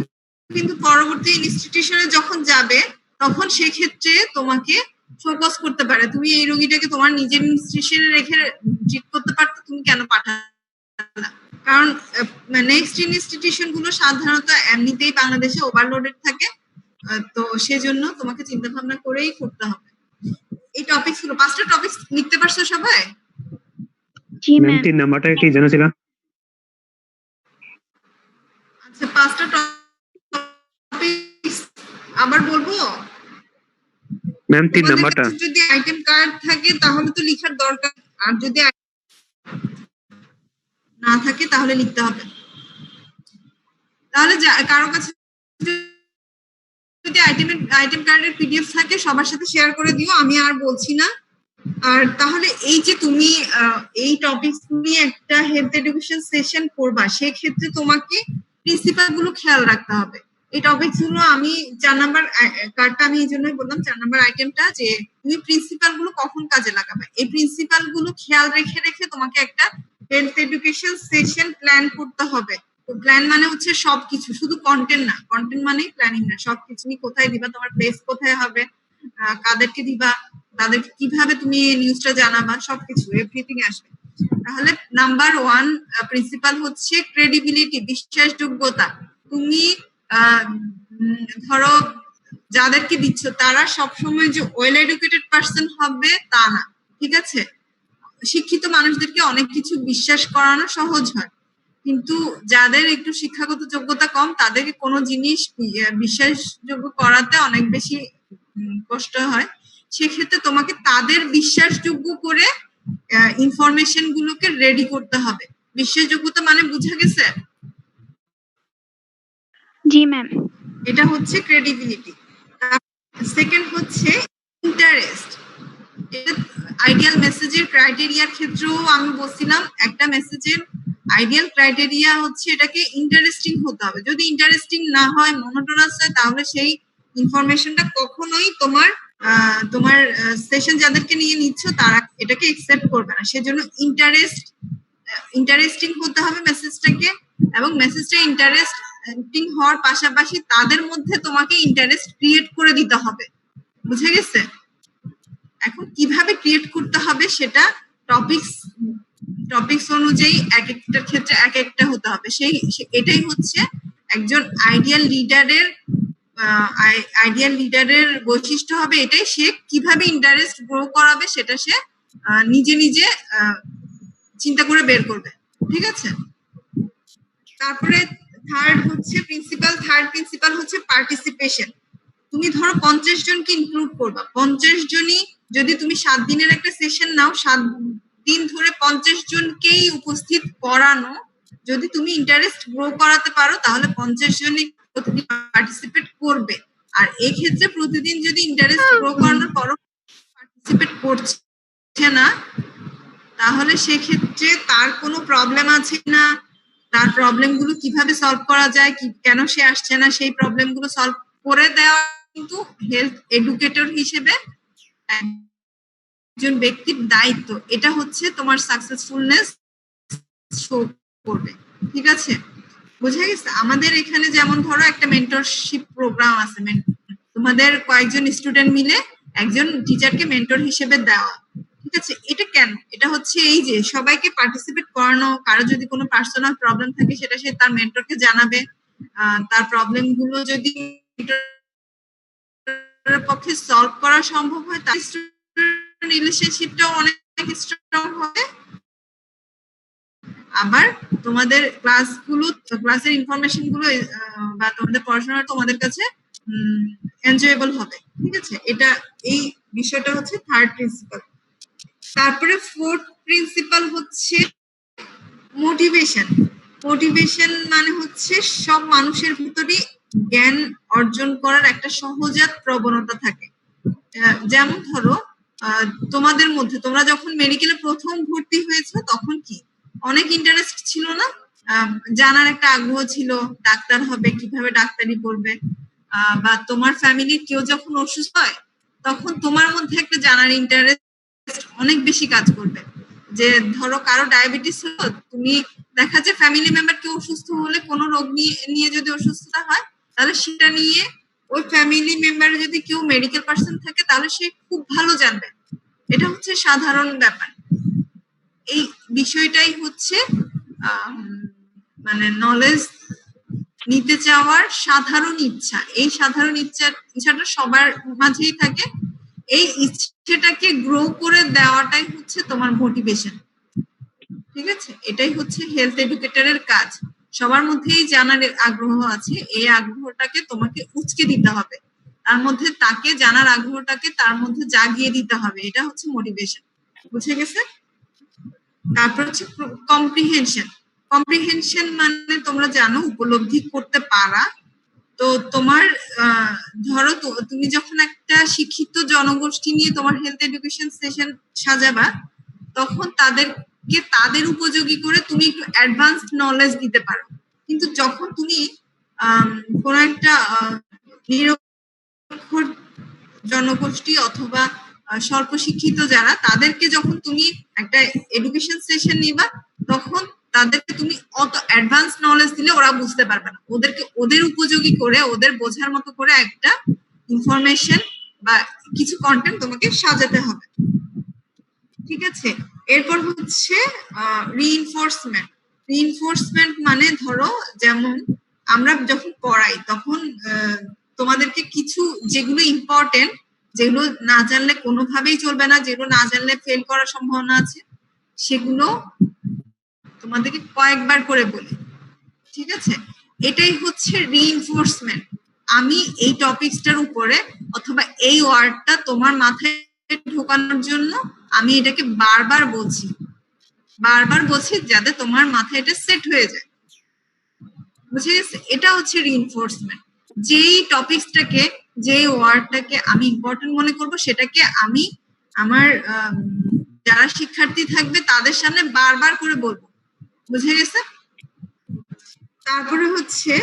কিন্তু পরবর্তী ইনস্টিটিউশনে যখন যাবে তখন সেক্ষেত্রে তোমাকে ফোকাস করতে পারে, তুমি এই রোগীটাকে তোমার নিজের ইনস্টিটিউশনে রেখে ট্রিট করতে পারতো, তুমি কেন পাঠালা? কারণ নেক্সট ইনস্টিটিউশন গুলো সাধারণত এমনিতেই বাংলাদেশে ওভারলোডেড থাকে, তো সেজন্য তোমাকে চিন্তা ভাবনা করেই করতে হবে। এই টপিকস গুলো 5টা টপিকস লিখতে পারছো সবাই? জি ম্যাম ম্যাম। 3 নাম্বারটা কি জানা ছিল? আচ্ছা 5টা টপিকস আবার বলবো? ম্যাম 3 নাম্বারটা যদি আইটেম কার্ড থাকে তাহলে তো লেখার দরকার, আর যদি না থাকে তাহলে লিখতে হবে। তাহলে কারো কাছে যদি আইটেম কার্ডের পিডিএফ থাকে সবার সাথে শেয়ার করে দিও, আমি আর বলছি না। আর তাহলে এই যে তুমি এই টপিকস নিয়ে একটা হেলথ এডুকেশন সেশন করবা, সেক্ষেত্রে তোমাকে প্রিন্সিপাল গুলো খেয়াল রাখতে হবে। এই টপিকস গুলো আমি 4 নাম্বার কার্ডটা আমি এই জন্যই বললাম 4 নাম্বার আইটেমটা, যে তুমি প্রিন্সিপাল গুলো কখন কাজে লাগাবে, এই প্রিন্সিপাল গুলো খেয়াল রেখে রেখে তোমাকে একটা হেলথ এডুকেশন সেশন প্ল্যান করতে হবে। তো প্ল্যান মানে হচ্ছে সবকিছু, শুধু কন্টেন্ট না, কন্টেন্ট মানে প্ল্যানিং না, সবকিছু কোথায় দিবা, তোমার প্লেস কোথায় হবে, কাদেরকে দিবা, তাদেরকে কিভাবে তুমি নিউজটা জানাবা, সবকিছু এভরিথিং আসবে। তাহলে নাম্বার 1 প্রিন্সিপাল হচ্ছে ক্রেডিবিলিটি, বিশ্বাসযোগ্যতা। তুমি ধরো যাদেরকে দিচ্ছ তারা সবসময় যে ওয়েল এডুকেটেড পার্সন হবে তা না, ঠিক আছে? শিক্ষিত মানুষদেরকে অনেক কিছু বিশ্বাস করানো সহজ হয়, কিন্তু যাদের একটু শিক্ষাগত যোগ্যতা কম তাদেরকে কোনো জিনিস বিশ্বাসযোগ্য করাতে অনেক বেশি কষ্ট হয়। সেক্ষেত্রে তোমাকে তাদের বিশ্বাসযোগ্য করে ইনফরমেশন গুলোকে রেডি করতে হবে। বিশ্বাসযোগ্যতা মানে বুঝা গেছে? জি ম্যাম। এটা হচ্ছে ক্রেডিবিলিটি। সেকেন্ড হচ্ছে ইন্টারেস্ট, আইডিয়াল মেসেজের ক্রাইটেরিয়ার ক্ষেত্রেও আমি বলছিলাম একটা মেসেজের আইডিয়াল ক্রাইটেরিয়া হচ্ছে এটাকে ইন্টারেস্টিং হতে হবে। যদি ইন্টারেস্টিং না হয়, মনোটোনাস হয়, তাহলে সেই ইনফরমেশনটা কখনোই তোমার সেশন যাদেরকে নিয়ে নিচ্ছ তারা এটাকে একসেপ্ট করবে না। সেজন্য ইন্টারেস্টিং হতে হবে মেসেজটাকে, এবং মেসেজটা ইন্টারেস্টিং হওয়ার পাশাপাশি তাদের মধ্যে তোমাকে ইন্টারেস্ট ক্রিয়েট করে দিতে হবে। বুঝে গেছে? এখন কিভাবে ক্রিয়েট করতে হবে সেটা টপিকস অনুযায়ী এক একটার ক্ষেত্রে এক একটা হতে হবে। এটাই হচ্ছে একজন আইডিয়াল লিডারের বৈশিষ্ট্য হবে এটাই, সে কিভাবে ইন্টারেস্ট গ্রো করাবে সেটা সে নিজে নিজে চিন্তা করে বের করবে। ঠিক আছে? তারপরে থার্ড প্রিন্সিপাল হচ্ছে পার্টিসিপেশন। তুমি ধরো 50 জনকে ইনক্লুড করবা, 50 জনই যদি তুমি 7 দিনের একটা সেশন নাও, 7 দিন ধরে 50 জনকেই উপস্থিত করানো, যদি তুমি ইন্টারেস্ট গ্রো করাতে পারো তাহলে 50 জনই প্রতিদিন পার্টিসিপেট করবে। আর এই ক্ষেত্রে প্রতিদিন যদি ইন্টারেস্ট গ্রো করানোর পরও পার্টিসিপেট করছে না, তাহলে সেক্ষেত্রে তার কোনো প্রবলেম আছে না, তার প্রবলেম গুলো কিভাবে সলভ করা যায়, কেন সে আসছে না, সেই প্রবলেম গুলো সলভ করে দেওয়া কিন্তু হেলথ এডুকেটর হিসেবে একজন ব্যক্তির দায়িত্ব। এটা হচ্ছে তোমার সাকসেসফুলনেস শো করবে। ঠিক আছে? বোঝা গেছে? আমাদের এখানে যেমন ধরো একটা মেন্টরশিপ প্রোগ্রাম আছে, তোমাদের কয়েকজন স্টুডেন্ট মিলে একজন টিচারকে মেন্টর হিসেবে দেওয়া। ঠিক আছে? এটা কেন? এটা হচ্ছে এই যে সবাইকে পার্টিসিপেট করানো, কারো যদি কোনো পার্সোনাল প্রবলেম থাকে সেটা সে তার মেন্টরকে জানাবে, তার প্রবলেম গুলো যদি পক্ষে সলভ করা সম্ভব হয় তার রিলেশনশিপটাও অনেক স্ট্রং হবে। আবার তোমাদের ক্লাসের ইনফরমেশন গুলো বা তোমাদের পড়াশোনা তোমাদের কাছে এনজয়েবল হবে। ঠিক আছে? এই বিষয়টা হচ্ছে থার্ড প্রিন্সিপাল। তারপরে ফোর্থ প্রিন্সিপাল হচ্ছে মোটিভেশন মানে হচ্ছে সব মানুষের ভিতরেই জ্ঞান অর্জন করার একটা সহজাত প্রবণতা থাকে। যেমন ধরো তোমাদের মধ্যে তোমরা যখন মেডিকেলে প্রথম ভর্তি হয়েছো তখন কি অনেক ইন্টারেস্ট ছিল না? জানার একটা আগ্রহ ছিল, ডাক্তার হবে, কিভাবে ডাক্তারি করবে, বা তোমার ফ্যামিলির কেউ যখন অসুস্থ হয় তখন তোমার মধ্যে একটা জানার ইন্টারেস্ট অনেক বেশি কাজ করবে। যে ধরো কারো ডায়াবেটিস হলো, তুমি দেখা যায় ফ্যামিলি মেম্বার কেউ অসুস্থ হলে, কোনো রোগ নিয়ে যদি অসুস্থতা হয় তাহলে সেটা নিয়ে ওই ফ্যামিলি মেম্বারে যদি কেউ মেডিকেল পার্সন থাকে তাহলে সে খুব ভালো জানবে। এটা হচ্ছে সাধারণ ব্যাপার। এই বিষয়টাই হচ্ছে মানে নলেজ নিতে চাওয়ার সাধারণ ইচ্ছা। এই সাধারণ ইচ্ছাটা সবার মাঝেই থাকে। এই ইচ্ছেটাকে গ্রো করে দেওয়াটাই হচ্ছে তোমার মোটিভেশন। ঠিক আছে? এটাই হচ্ছে হেলথ এডুকেটরের কাজ। সবার মধ্যেই জানার আগ্রহ আছে, এই আগ্রহটাকে তোমাকে উচকে দিতে হবে, তার মধ্যে তাকে জানার আগ্রহটাকে তার মধ্যে জাগিয়ে দিতে হবে। এটা হচ্ছে মোটিভেশন। বুঝে গেছে? তারপর হচ্ছে কম্প্রিহেনশন মানে তোমরা জানো উপলব্ধি করতে পারা। তো তোমার ধরো তুমি যখন একটা শিক্ষিত জনগোষ্ঠী নিয়ে তোমার হেলথ এডুকেশন সেশন সাজাবা, তখন তাদের উপযোগী করে তুমি একটু অ্যাডভান্স নলেজ দিতে পারো। কিন্তু যখন তুমি কোন একটা নিরক্ষর জনগোষ্ঠী অথবা স্বল্প শিক্ষিত যারা, তাদেরকে যখন তুমি একটা এডুকেশন সেশন নিবা তখন তাদেরকে তুমি অত অ্যাডভান্স নলেজ দিলে ওরা বুঝতে পারবে না। ওদের উপযোগী করে, ওদের বোঝার মতো করে একটা ইনফরমেশন বা কিছু কন্টেন্ট তোমাকে সাজাতে হবে। ঠিক আছে? এরপর হচ্ছে রিইনফোর্সমেন্ট মানে ধরো যেমন আমরা যখন পড়াই তখন তোমাদেরকে কিছু যেগুলো ইম্পর্টেন্ট, যেগুলো না জানলে কোনোভাবেই চলবে না, যেগুলো না জানলে ফেল করার সম্ভাবনা আছে, সেগুলো তোমাদেরকে কয়েকবার করে বলি। ঠিক আছে? এটাই হচ্ছে রিইনফোর্সমেন্ট। আমি এই টপিকসটার উপরে অথবা এই ওয়ার্ডটা তোমার মাথায় ঢোকানোর জন্য আমি এটাকে বারবার বলছি যাতে তোমার মাথায় এটা সেট হয়ে যায়। বুঝে গেছে? এটা হচ্ছে রিইনফোর্সমেন্ট। যেই টপিকসটাকে যে ওয়ার্ডটাকে আমি ইম্পর্টেন্ট মনে করব সেটাকে আমি আমার যারা শিক্ষার্থী থাকবে তাদের সামনে বারবার করে বলবো। বুঝে গেছে? তারপরে হচ্ছে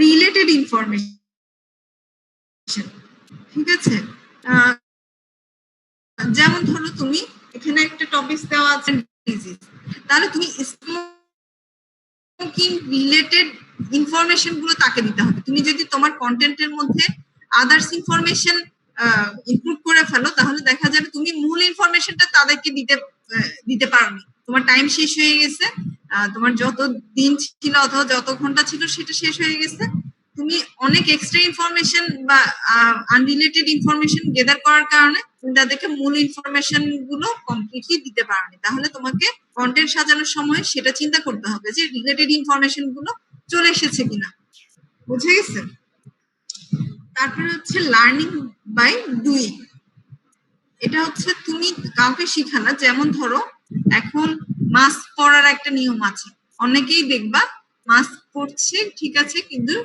রিলেটেড ইনফরমেশন, ঠিক আছে? যেমন ধরো তুমি এখানে একটা টপিক দেওয়া আছে ডিজিজ, তাহলে তুমি স্মোকিং রিলেটেড ইনফরমেশন গুলো তাকে দিতে হবে। তুমি যদি তোমার কন্টেন্টের মধ্যে আদার্স ইনফরমেশন ইনক্লুড করে ফেলো তাহলে দেখা যাবে তুমি মূল ইনফরমেশনটা তাদেরকে দিতে পারোনি, তোমার টাইম শেষ হয়ে গেছে, তোমার যত দিন ছিল অথবা যত ঘন্টা ছিল সেটা শেষ হয়ে গেছে, তুমি অনেক এক্সট্রা ইনফরমেশন বা আনরিলেটেড ইনফরমেশন গেদার করার কারণে তুমি তাদেরকে মূল ইনফরমেশন গুলো কমপ্লিটলি দিতে পারোনি। তাহলে তোমাকে কন্টেন্ট সাজানোর সময় সেটা চিন্তা করতে হবে যে রিলেটেড ইনফরমেশন গুলো চলে এসেছে কিনা। বুঝে গেছে? তারপরে হচ্ছে লার্নিং বাই ডুইং। এটা হচ্ছে তুমি কাউকে শিখানা, যেমন ধরো এখন মাস্ক পরার একটা নিয়ম আছে, অনেকেই দেখবা মাস্ক পরছে ঠিক আছে কিন্তু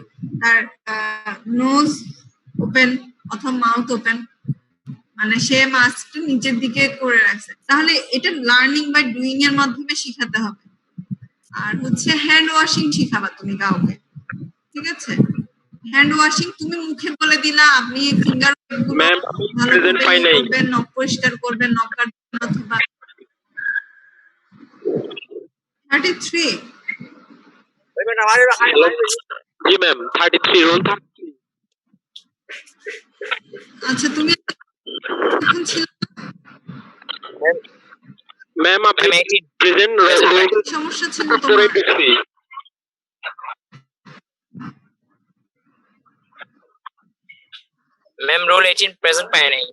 তার নোজ ওপেন অথবা মাউথ ওপেন, মানে সে মাস্কটা নিচের দিকে করে রাখছে। তাহলে এটা লার্নিং বাই ডুইং এর মাধ্যমে শিখাতে হবে। আর হচ্ছে হ্যান্ড ওয়াশিং শিখাবা তুমি কাউকে, ঠিক আছে? হ্যান্ড ওয়াশিং তুমি মুখে বলে দিলা, আপনি ফিঙ্গার করবেন, নখ পরিষ্কার করবেন, নখ কাটবেন অথবা 33 जी मैम 33 रोल था। আচ্ছা তুমি এখন ছিল मैम आप प्रेजेंट সমস্যা ছিল তোমার? मैम रोल 18 प्रेजेंट पाया नहीं।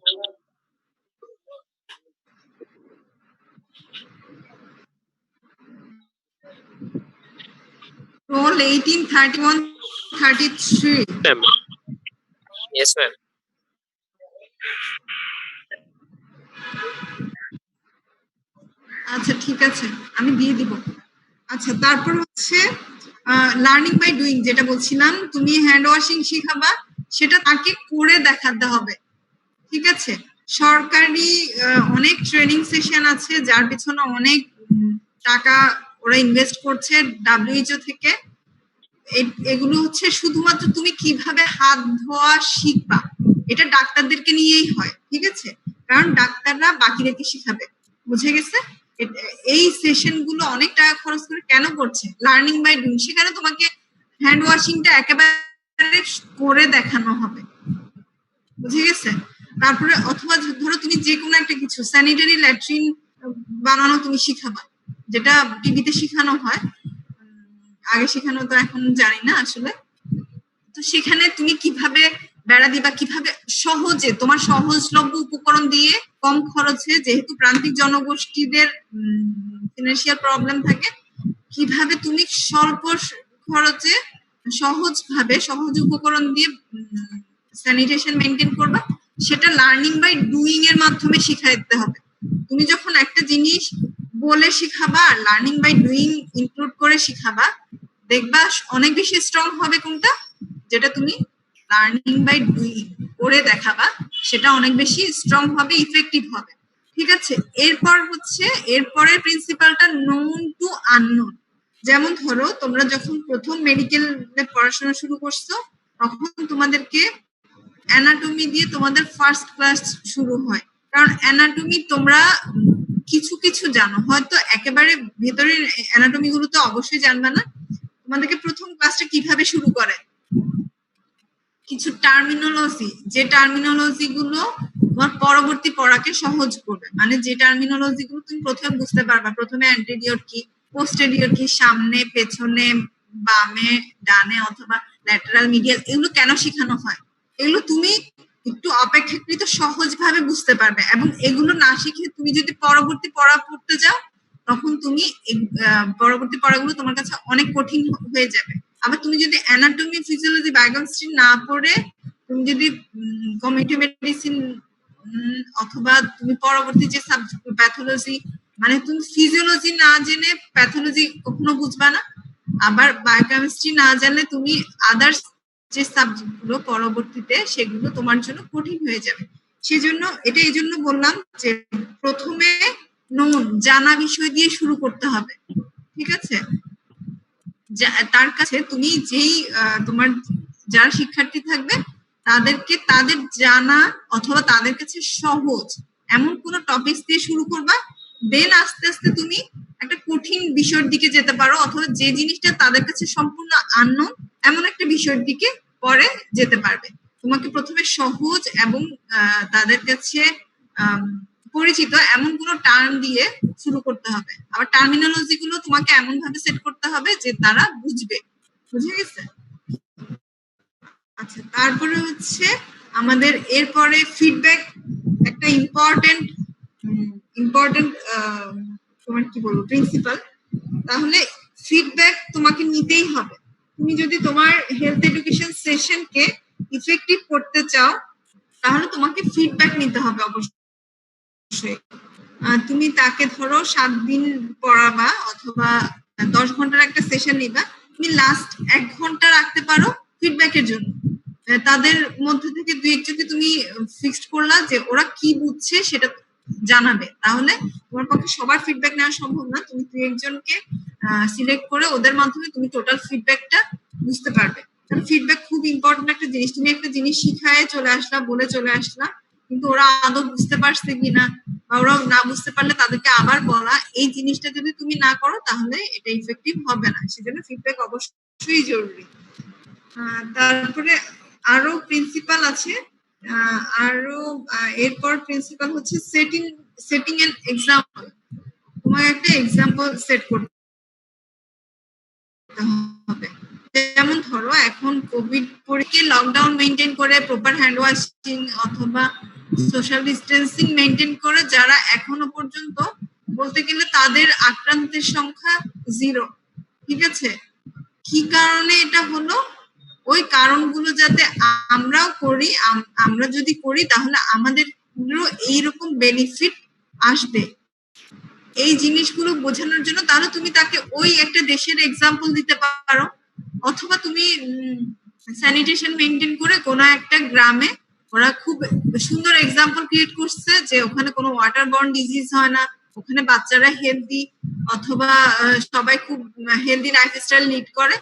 Roll 18 31 33 ma'am. Yes ma'am. আচ্ছা ঠিক আছে, আমি দিয়ে দিব। আচ্ছা তারপর হচ্ছে লার্নিং বাই ডুইং, যেটা বলছিলাম তুমি হ্যান্ড ওয়াশিং শিখাবা, সেটা তাকে করে দেখাতে হবে, ঠিক আছে? সরকারি অনেক ট্রেনিং সেশন আছে যার পিছনে অনেক টাকা ওরা ইনভেস্ট করছে WHO থেকে। এগুলো হচ্ছে শুধুমাত্র তুমি কিভাবে হাত ধোয়া শিখবা, এটা ডাক্তারদেরকে নিয়েই হয়, ঠিক আছে? কারণ ডাক্তাররা বাকিদেরকে শিখাবে। বুঝে গেছে? এই সেশন গুলো অনেক টাকা খরচ করে কেন করছে? Learning by doing. সেখানে তোমাকে হ্যান্ড ওয়াশিংটা একেবারে করে দেখানো হবে। বুঝে গেছে? তারপরে অথবা ধরো তুমি যে কোনো একটা কিছু স্যানিটারি ল্যাট্রিন বানানো তুমি শিখাবা, যেটা টিভিতে শেখানো হয়, আগে শেখানো তো এখন জানি না আসলে। তো সেখানে তুমি কিভাবে বেড়া দিবা, কিভাবে সহজে তোমার সহজলভ্য উপকরণ দিয়ে কম খরচে, যেহেতু প্রান্তিক জনগোষ্ঠীদের ফিনান্সিয়াল প্রবলেম থাকে, কিভাবে তুমি স্বল্প খরচে সহজভাবে সহজ উপকরণ দিয়ে স্যানিটেশন মেনটেন করবা, সেটা লার্নিং বাই ডুইং এর মাধ্যমে শিখাইতে হবে। তুমি যখন একটা জিনিস বলে শিখাবা আর লার্নিং বাই ডুইং ইনক্লুড করে শিখাবা, দেখবা অনেক বেশি স্ট্রং হবে কোনটা, যেটা তুমি লার্নিং বাই ডুইং করে দেখাবা, সেটা অনেক বেশি স্ট্রং হবে, ইফেক্টিভ হবে, ঠিক আছে? এরপর হচ্ছে এরপরের প্রিন্সিপালটা নোন টু আননোন। যেমন ধরো তোমরা যখন প্রথম মেডিকেলে পড়াশোনা শুরু করছো তখন তোমাদেরকে অ্যানাটমি দিয়ে তোমাদের ফার্স্ট ক্লাস শুরু হয়, কারণ অ্যানাটমি তোমরা কিছু কিছু জানো, হয়তো একেবারে ভেতরের অ্যানাটমি গুলো তো অবশ্যই জানবা না। তোমাদেরকে প্রথম ক্লাসটা কিভাবে শুরু করে, কিছু টার্মিনোলজি, যে টার্মিনোলজি গুলো তোমার পরবর্তী পড়াকে সহজ করবে, মানে যে টার্মিনোলজি গুলো তুমি প্রথমে বুঝতে পারবা, প্রথমে অ্যান্টেরিয়র কি, পোস্টেরিয়র কি, সামনে পেছনে বামে ডানে অথবা ল্যাটারাল মিডিয়াল, এগুলো কেন শেখানো হয়, এগুলো তুমি একটু অপেক্ষাকৃত সহজ ভাবে বুঝতে পারবে। এবং এগুলো না শিখে তুমি যদি পরবর্তী পড়া পড়তে যাও তখন তুমি পরবর্তী পড়াগুলো তোমার কাছে অনেক কঠিন হয়ে যাবে। আবার তুমি যদি অ্যানাটমি, ফিজিওলজি, বায়োকেমিস্ট্রি না পড়ে তুমি যদি কমিউনিটি মেডিসিন অথবা তুমি পরবর্তী যে সাবজেক্ট প্যাথোলজি, মানে তুমি ফিজিওলজি না জেনে প্যাথোলজি কখনো বুঝবা না, আবার বায়োকেমিস্ট্রি না জানলে তুমি আদার্স যে সাবজেক্টগুলো পরবর্তীতে সেগুলো তোমার জন্য কঠিন হয়ে যাবে। সেজন্য এটা এই জন্য বললাম যে প্রথমে জানা বিষয় দিয়ে শুরু করতে হবে, ঠিক আছে? তার কাছে তুমি যেই তোমার যারা শিক্ষার্থী থাকবে তাদেরকে তাদের জানা অথবা তাদের কাছে সহজ এমন কোনো টপিক দিয়ে শুরু করবা, দেন আস্তে আস্তে তুমি একটা কঠিন বিষয়ের দিকে যেতে পারো, অথবা যে জিনিসটা তাদের কাছে সম্পূর্ণ আননোন এমন একটা বিষয়ের দিকে পরে যেতে পারবে। তোমাকে প্রথমে সহজ এবং তাদের কাছে পরিচিত এমন কোনো টার্ম দিয়ে শুরু করতে হবে, আবার টার্মিনোলজি গুলো তোমাকে এমন ভাবে সেট করতে হবে যে তারা বুঝবে। বুঝে গেছে? আচ্ছা, তারপরে হচ্ছে আমাদের এরপরে ফিডব্যাক একটা ইম্পর্টেন্ট তোমার কি বলবো প্রিন্সিপাল। তাহলে ফিডব্যাক তোমাকে নিতেই হবে। তুমি যদি তোমার হেলথ এডুকেশন সেশনকে ইফেক্টিভ করতে চাও তাহলে তোমাকে ফিডব্যাক নিতে হবে অবশ্যই। তুমি তাকে ধরো 7 দিন পড়াবা অথবা 10 ঘন্টার একটা সেশন নিবা, তুমি লাস্ট 1 ঘন্টা রাখতে পারো ফিডব্যাকের জন্য। তাদের মধ্যে থেকে 2-1জনকে তুমি ফিক্সড করলা যে ওরা কি বুঝছে সেটা জানাবে, তাহলে তোমার পক্ষে সবার ফিডব্যাক নেওয়া সম্ভব না। তুমি 2-1জনকে সিলেক্ট করে ওদের মাধ্যমে তুমি টোটাল ফিডব্যাকটা বুঝতে পারবে। কারণ ফিডব্যাক খুব ইম্পর্টেন্ট একটা জিনিস। তুমি একটা জিনিস শিখায় চলে আসলা, বলে চলে আসলা, কিন্তু ওরা আদৌ বুঝতে পারছে কিনা বা ওরা না বুঝতে পারলে তাদেরকে আবার বলা, এই জিনিসটা যদি তুমি না করো তাহলে এটা ইফেক্টিভ হবে না। সেজন্য ফিডব্যাক অবশ্যই জরুরি। তারপরে আরো প্রিন্সিপাল আছে, আরো এরপর প্রিন্সিপাল হচ্ছে সেটিং এন এক্সাম্পল। তোমার একটা এক্সাম্পল সেট করতে হবে। যেমন ধরো এখন কোভিড পরীক্ষা লকডাউন মেনটেন করে প্রপার হ্যান্ড ওয়াশিং অথবা সোশ্যাল ডিস্টেন্সিং মেনটেন করে যারা এখনো পর্যন্ত বলতে গেলে তাদের আক্রান্তের সংখ্যা 0, ঠিক আছে? কি কারণে এটা হলো? ওই কারণগুলো যাতে আমরাও করি, আমরা যদি করি তাহলে আমাদের এইরকম বেনিফিট আসবে, এই জিনিসগুলো বোঝানোর জন্য। তাহলে তুমি তাকে ওই একটা দেশের এক্সাম্পল দিতে পারো, অথবা তুমি স্যানিটেশন মেনটেন করে কোনো একটা গ্রামে ওরা খুব সুন্দর এক্সাম্পল ক্রিয়েট করছে যে ওখানে কোনো ওয়াটার বর্ন ডিজিজ হয় না, ওখানে বাচ্চারা হেলদি অথবা সবাই খুব হেলদি লাইফস্টাইল লিড করে।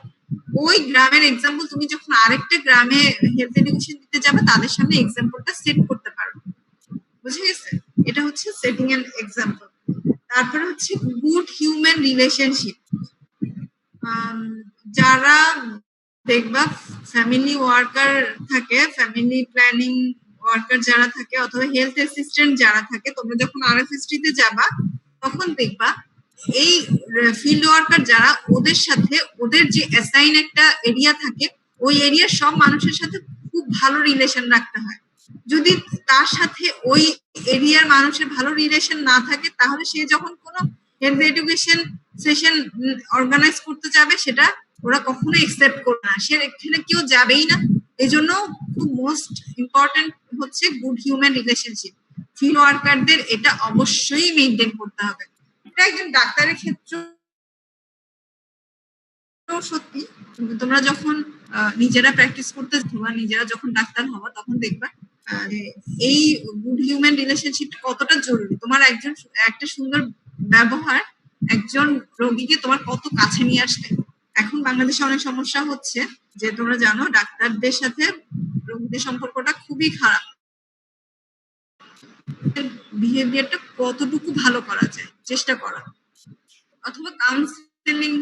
ওই গ্রামের এক্সাম্পল তুমি যখন আরেকটা গ্রামে হেলথ এডুকেশন দিতে যাবে তাদের সামনে এক্সাম্পলটা সেট করতে পারো। বুঝে গেছে? এটা হচ্ছে সেটিং এন এক্সাম্পল। তারপরে হচ্ছে গুড হিউম্যান রিলেশনশিপ। যারা দেখবা ফ্যামিলি ওয়ার্কার থাকে, ফ্যামিলি প্ল্যানিং ওয়ার্কার যারা থাকে অথবা হেলথ অ্যাসিস্ট্যান্ট যারা থাকে, তোমরা যখন আরএফএসটি তে যাবা তখন দেখবা এই ফিল্ড ওয়ার্কার যারা ওদের সাথে ওদের যে অ্যাসাইন একটা এরিয়া থাকে ওই এরিয়ার সব মানুষের সাথে খুব ভালো রিলেশন রাখতে হয়। যদি তার সাথে ওই এরিয়ার মানুষের ভালো রিলেশন না থাকে তাহলে সে যখন কোনো হেলথ এডুকেশন সেশন অর্গানাইজ করতে যাবে সেটা ওরা কখনো একসেপ্ট করবে না, সে এখানে কেউ যাবেই না। এই জন্য খুব মোস্ট ইম্পর্টেন্ট হচ্ছে গুড হিউম্যান রিলেশনশিপ। ফিল্ড ওয়ার্কারদের এটা অবশ্যই মেনটেন করতে হবে। এটা একজন ডাক্তারের ক্ষেত্রে সত্যি। তোমরা যখন নিজেরা প্র্যাকটিস করতে যাবা, নিজেরা যখন ডাক্তার হবা তখন দেখবা এই গুড হিউম্যান রিলেশনশিপ কতটা জরুরি। তোমার একটা সুন্দর ব্যবহার একজন রোগীকে তোমার কত কাছে নিয়ে আসবে। এখন বাংলাদেশে অনেক সমস্যা হচ্ছে যে তোমরা জানো ডাক্তারদের সাথে রোগীদের সম্পর্কটা খুবই খারাপ। বিহেভিয়ারটা কতটুকু ভালো করা যায় চেষ্টা করা, অথবা কাউন্সেলিং,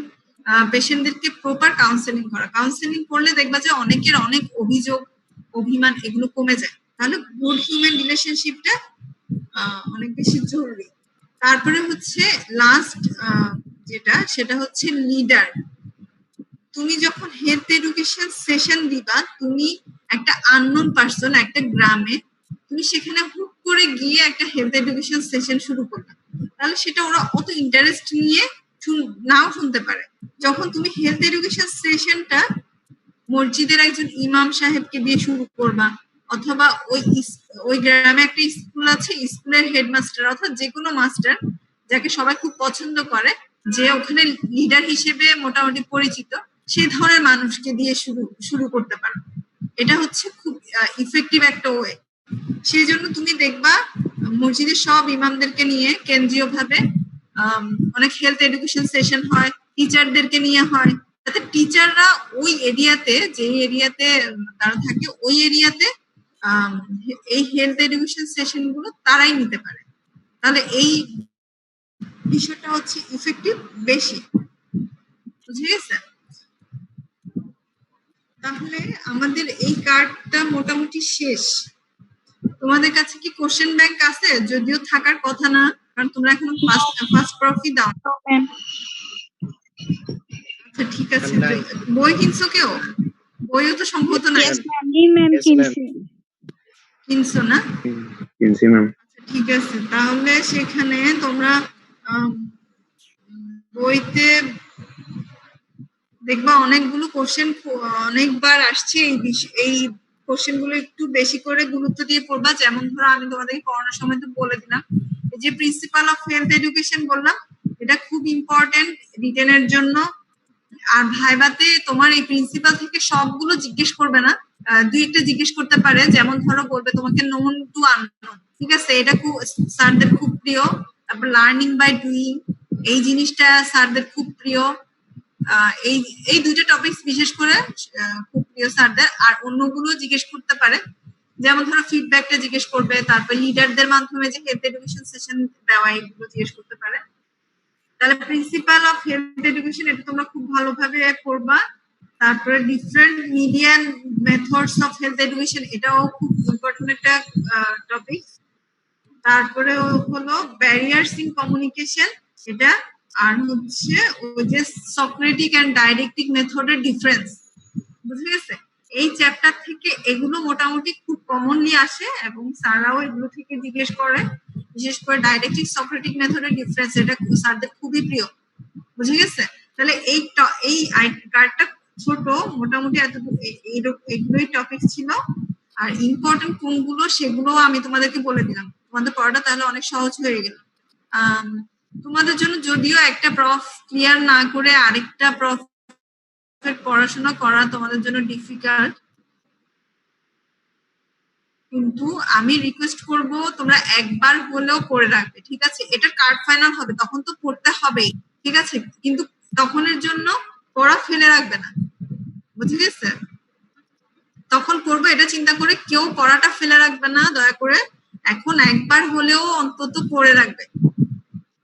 পেশেন্টদেরকে প্রপার কাউন্সেলিং করা। কাউন্সেলিং করলে দেখবা যে অনেকের অনেক অভিযোগ অভিমান এগুলো কমে যায়। তাহলে গুড হিউম্যান রিলেশনশিপটা অনেক বেশি জরুরি। তারপরে হচ্ছে লাস্ট যেটা সেটা হচ্ছে লিডার। তুমি যখন হেলথ এডুকেশন সেশন দিবা, তুমি একটা আননোন পারসন একটা গ্রামে, তুমি সেখানে হুট করে গিয়ে একটা হেলথ এডুকেশন সেশন শুরু করবে, তাহলে সেটা ওরা অত ইন্টারেস্ট নিয়ে নাও শুনতে পারে। যখন তুমি হেলথ এডুকেশন সেশনটা মসজিদের একজন ইমাম সাহেবকে দিয়ে শুরু করবা, অথবা ওই গ্রামে একটা স্কুল আছে, স্কুলের হেডমাস্টার অর্থাৎ যে কোনো মাস্টার যাকে সবাই খুব পছন্দ করে, যে ওখানে লিডার হিসেবে মোটামুটি পরিচিত, সেই ধরনের মানুষকে দিয়ে শুরু করতে পারো। এটা হচ্ছে খুব ইফেক্টিভ একটা ওয়ে। সেই জন্য তুমি দেখবা মসজিদের সব ইমামদেরকে নিয়ে কেন্দ্রীয়ভাবে অনেক হেলথ এডুকেশন সেশন হয়, টিচারদেরকে নিয়ে হয়, যাতে টিচাররা ওই এরিয়াতে, যে এরিয়াতে তারা থাকে ওই এরিয়াতে এই হেলথ এডুকেশন সেশন গুলো তারাই নিতে পারে। তাহলে এই বিষয়টা হচ্ছে ইফেক্টিভ বেশি। বুঝে গেছে? তাহলে আমাদের এই কার্ডটা মোটামুটি শেষ। তোমাদের কাছে কি কোশ্চেন ব্যাংক আছে? যদিও থাকার কথা না, কারণ তোমরা এখন ফার্স্ট প্রফি দাও। ম্যাম আচ্ছা ঠিক আছে। বই কিনছো কেউ? বইও তো সম্ভবত নাই। জি ম্যাম Yes, কিনছি। কিনছো না? কিনছি ম্যাম। আচ্ছা ঠিক আছে, তাহলে সেখানে তোমরা বইতে দেখবা অনেকগুলো কোশ্চেন অনেকবার আসছে। এই কোশ্চেন গুলো একটু বেশি করে গুরুত্ব দিয়ে পড়বা। যেমন ধরো আমি তোমাদেরকে পড়ানোর সময় তো বলে দিলাম, এই যে প্রিন্সিপাল অফ হেলথ এডুকেশন বললাম, এটা খুব ইম্পর্টেন্ট রিটেনের জন্য। আর ভাইবাতে তোমার এই প্রিন্সিপাল থেকে সবগুলো জিজ্ঞেস করবে না, দুই একটা জিজ্ঞেস করতে পারে। যেমন ধরো বলবে তোমাকে নোন টু আননোন, ঠিক আছে, এটা খুব স্যারদের খুব প্রিয়। তারপর লার্নিং বাই ডুইং, এই জিনিসটা স্যারদের খুব প্রিয়। এই দুইটা টপিক বিশেষ করে খুব প্রিয় স্যারদের। আর অন্যগুলো জিজ্ঞেস করতে পারে, যেমন ধরো ফিডব্যাকটা জিজ্ঞেস করবে, তারপর লিডারদের মাধ্যমে যে হেলথ এডুকেশন সেশন দেওয়া এগুলো জিজ্ঞেস করতে পারে। তাহলে প্রিন্সিপাল অফ হেলথ এডুকেশন এটা তোমরা খুব ভালোভাবে পড়বা। তারপরে different media methods of health education, এটাও খুব ইম্পর্টেন্ট একটা টপিক। তারপরে হলো ব্যারিয়ার্স ইন কমিউনিকেশন, এটা। আর হচ্ছে ওই যে সক্রেটিক এন্ড ডাইরেক্টিক মেথডের ডিফারেন্স। বুঝে গেছে? এই চ্যাপ্টার থেকে এগুলো মোটামুটি খুব কমনলি আসে এবং স্যাররাও এগুলো থেকে জিজ্ঞেস করে। বিশেষ করে ডাইরেক্টিক সক্রেটিক মেথডের ডিফারেন্স, এটা স্যারদের খুবই প্রিয়। বুঝে গেছে? তাহলে এই কার্ডটা ছোট, মোটামুটি এগুলোই টপিক ছিল। আর ইম্পর্টেন্ট কোনগুলো সেগুলো আমি তোমাদেরকে বলে দিলাম। তোমাদের পড়াটা তাহলে অনেক সহজ হয়ে গেল। তোমাদের জন্য যদিও একটা প্রফ ক্লিয়ার না করে আরেকটা প্রফ পড়াশোনা করা তোমাদের জন্য ডিফিকাল্ট, কিন্তু আমি রিকোয়েস্ট করব তোমরা একবার হলেও পড়ে রাখবে, ঠিক আছে? এটা কার্ড ফাইনাল হবে, তখন তো পড়তে হবেই, ঠিক আছে? কিন্তু তখনের জন্য পড়া ফেলে রাখবে না। বুঝে গেছে? তখন পড়বো এটা চিন্তা করে কেউ পড়াটা ফেলে রাখবে না, দয়া করে। এখন একবার হলেও অন্তত পড়ে রাখবে।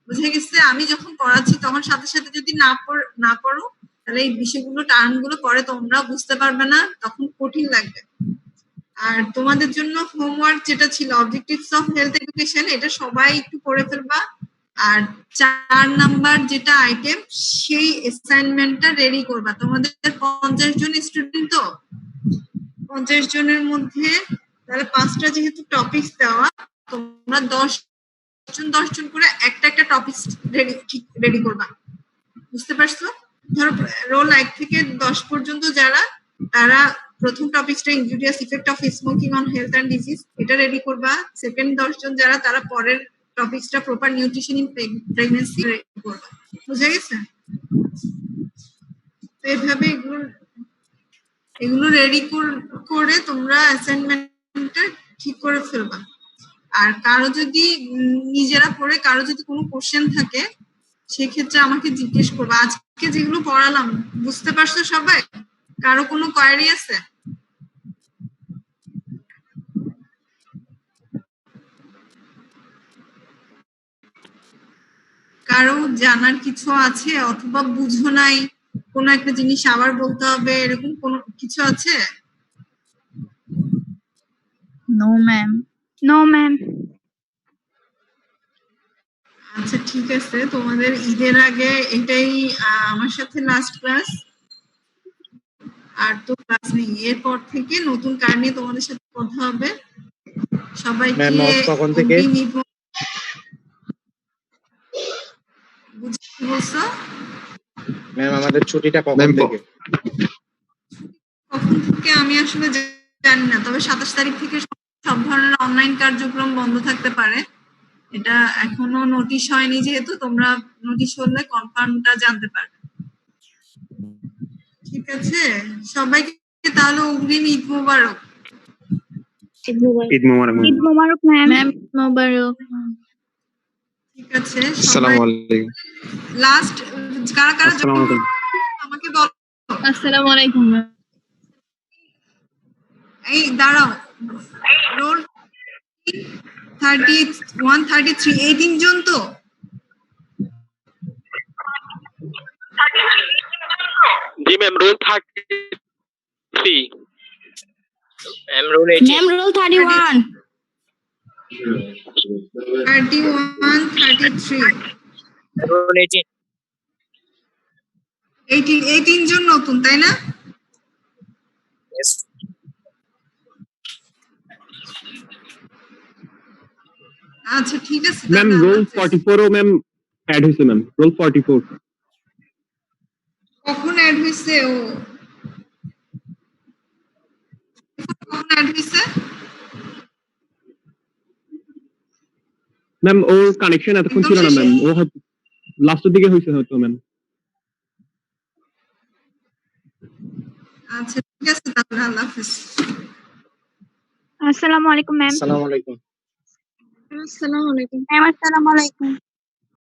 বুঝে গেছে? আমি যখন পড়াচ্ছি তখন সাথে সাথে যদি না পড়ো, তাহলে এই বিষয়গুলো টার্মগুলো পরে তোমরা বুঝতে পারবে না, তখন কঠিন লাগবে। আর তোমাদের জন্য হোমওয়ার্ক যেটা ছিল অবজেক্টিভস অফ হেলথ এডুকেশন, এটা সবাই একটু পড়ে ফেলবা। আর 4 নাম্বার যেটা আইটেম, সেই অ্যাসাইনমেন্টটা রেডি করবা। তোমাদের 50 জন স্টুডেন্ট, তো 50 জনের মধ্যে তাহলে 5টা যেহেতু টপিকস দেওয়া, তোমরা 10 জন করে একটা টপিক রেডি করবা। বুঝতে পারছো? ধরো রোল 1 থেকে 10 পর্যন্ত যারা, তারা প্রথম টপিকটা injurious effect of smoking on health and disease, এটা রেডি করবা। সেকেন্ড 10 জন যারা, তারা পরের টপিকটা proper nutrition in pregnancy ready করবা। বুঝে গেছে? তো এইভাবে এগুলো রেডি করে তোমরা অ্যাসাইনমেন্টটা ঠিক করে ফেলবা। আর কারো যদি নিজেরা পড়ে কারো যদি কোনো কোশ্চেন থাকে, সেক্ষেত্রে আমাকে জিজ্ঞেস করবা। আজকে যেগুলো পড়ালাম বুঝতে পারছো সবাই? কারো কোনো কোয়েরি আছে? কারো জানার কিছু আছে, অথবা বুঝো নাই কোনো একটা জিনিস আবার বলতে হবে, এরকম কোনো কিছু আছে? No ma'am. No ma'am. আচ্ছা ঠিক আছে, তোমাদের ঈদের আগে এটাই আমার সাথে লাস্ট ক্লাস। আর তো ক্লাস নেই, এরপর থেকে নতুন কার্ড নিয়ে তোমাদের সাথে কথা হবে। সবাইকে কখন থেকে? বুঝতে বলছো? ম্যাম আমাদের ছুটিটা কখন থেকে? কখন থেকে আমি আসলে জানি না, তবে 27 তারিখ থেকে সব ধরনের অনলাইন কার্যক্রম বন্ধ থাকতে পারে। এটা এখনো নোটিশ হয়নি, যেহেতু তোমরা নোটিশ হলে কনফার্মটা জানতে পারবে। ঠিক আছে, সবাইকে তাহলে অগ্রিম ঈদ মোবারক। ঈদ মোবারক ম্যাম। ঈদ মোবারক ম্যাম। ম্যাম মোবারক। ঠিক আছে, আসসালামু আলাইকুম। লাস্ট কারা কারা আসসালামু আলাইকুম। আমাকে বলো। আসসালামু আলাইকুম ম্যাম। এই দাঁড়াও, রোল 133 18 জন তো? जी ma'am roll 33 ma'am roll 18 ma'am roll 31। 31 33 roll 18 18 জন নতুন, তাই না? यस আচ্ছা ঠিক আছে, ম্যাম তাহলে রোল আমরা 44 ও ম্যাম অ্যাড হয়েছে ম্যাম, রোল 44। কখন অ্যাড হয়েছে? ও কখন অ্যাড হয়েছে? ম্যাম ওর কানেকশন এতক্ষণ ছিল না ম্যাম, ও হয়তো লাস্টের দিকে হয়েছে হয়তো ম্যাম। আচ্ছা ঠিক আছে, তাহলে আল্লাহ হাফেজ। আসসালামু আলাইকুম ম্যাম। আসসালামু আলাইকুম। আসসালামু আলাইকুম। ম্যাম আসসালামু আলাইকুম।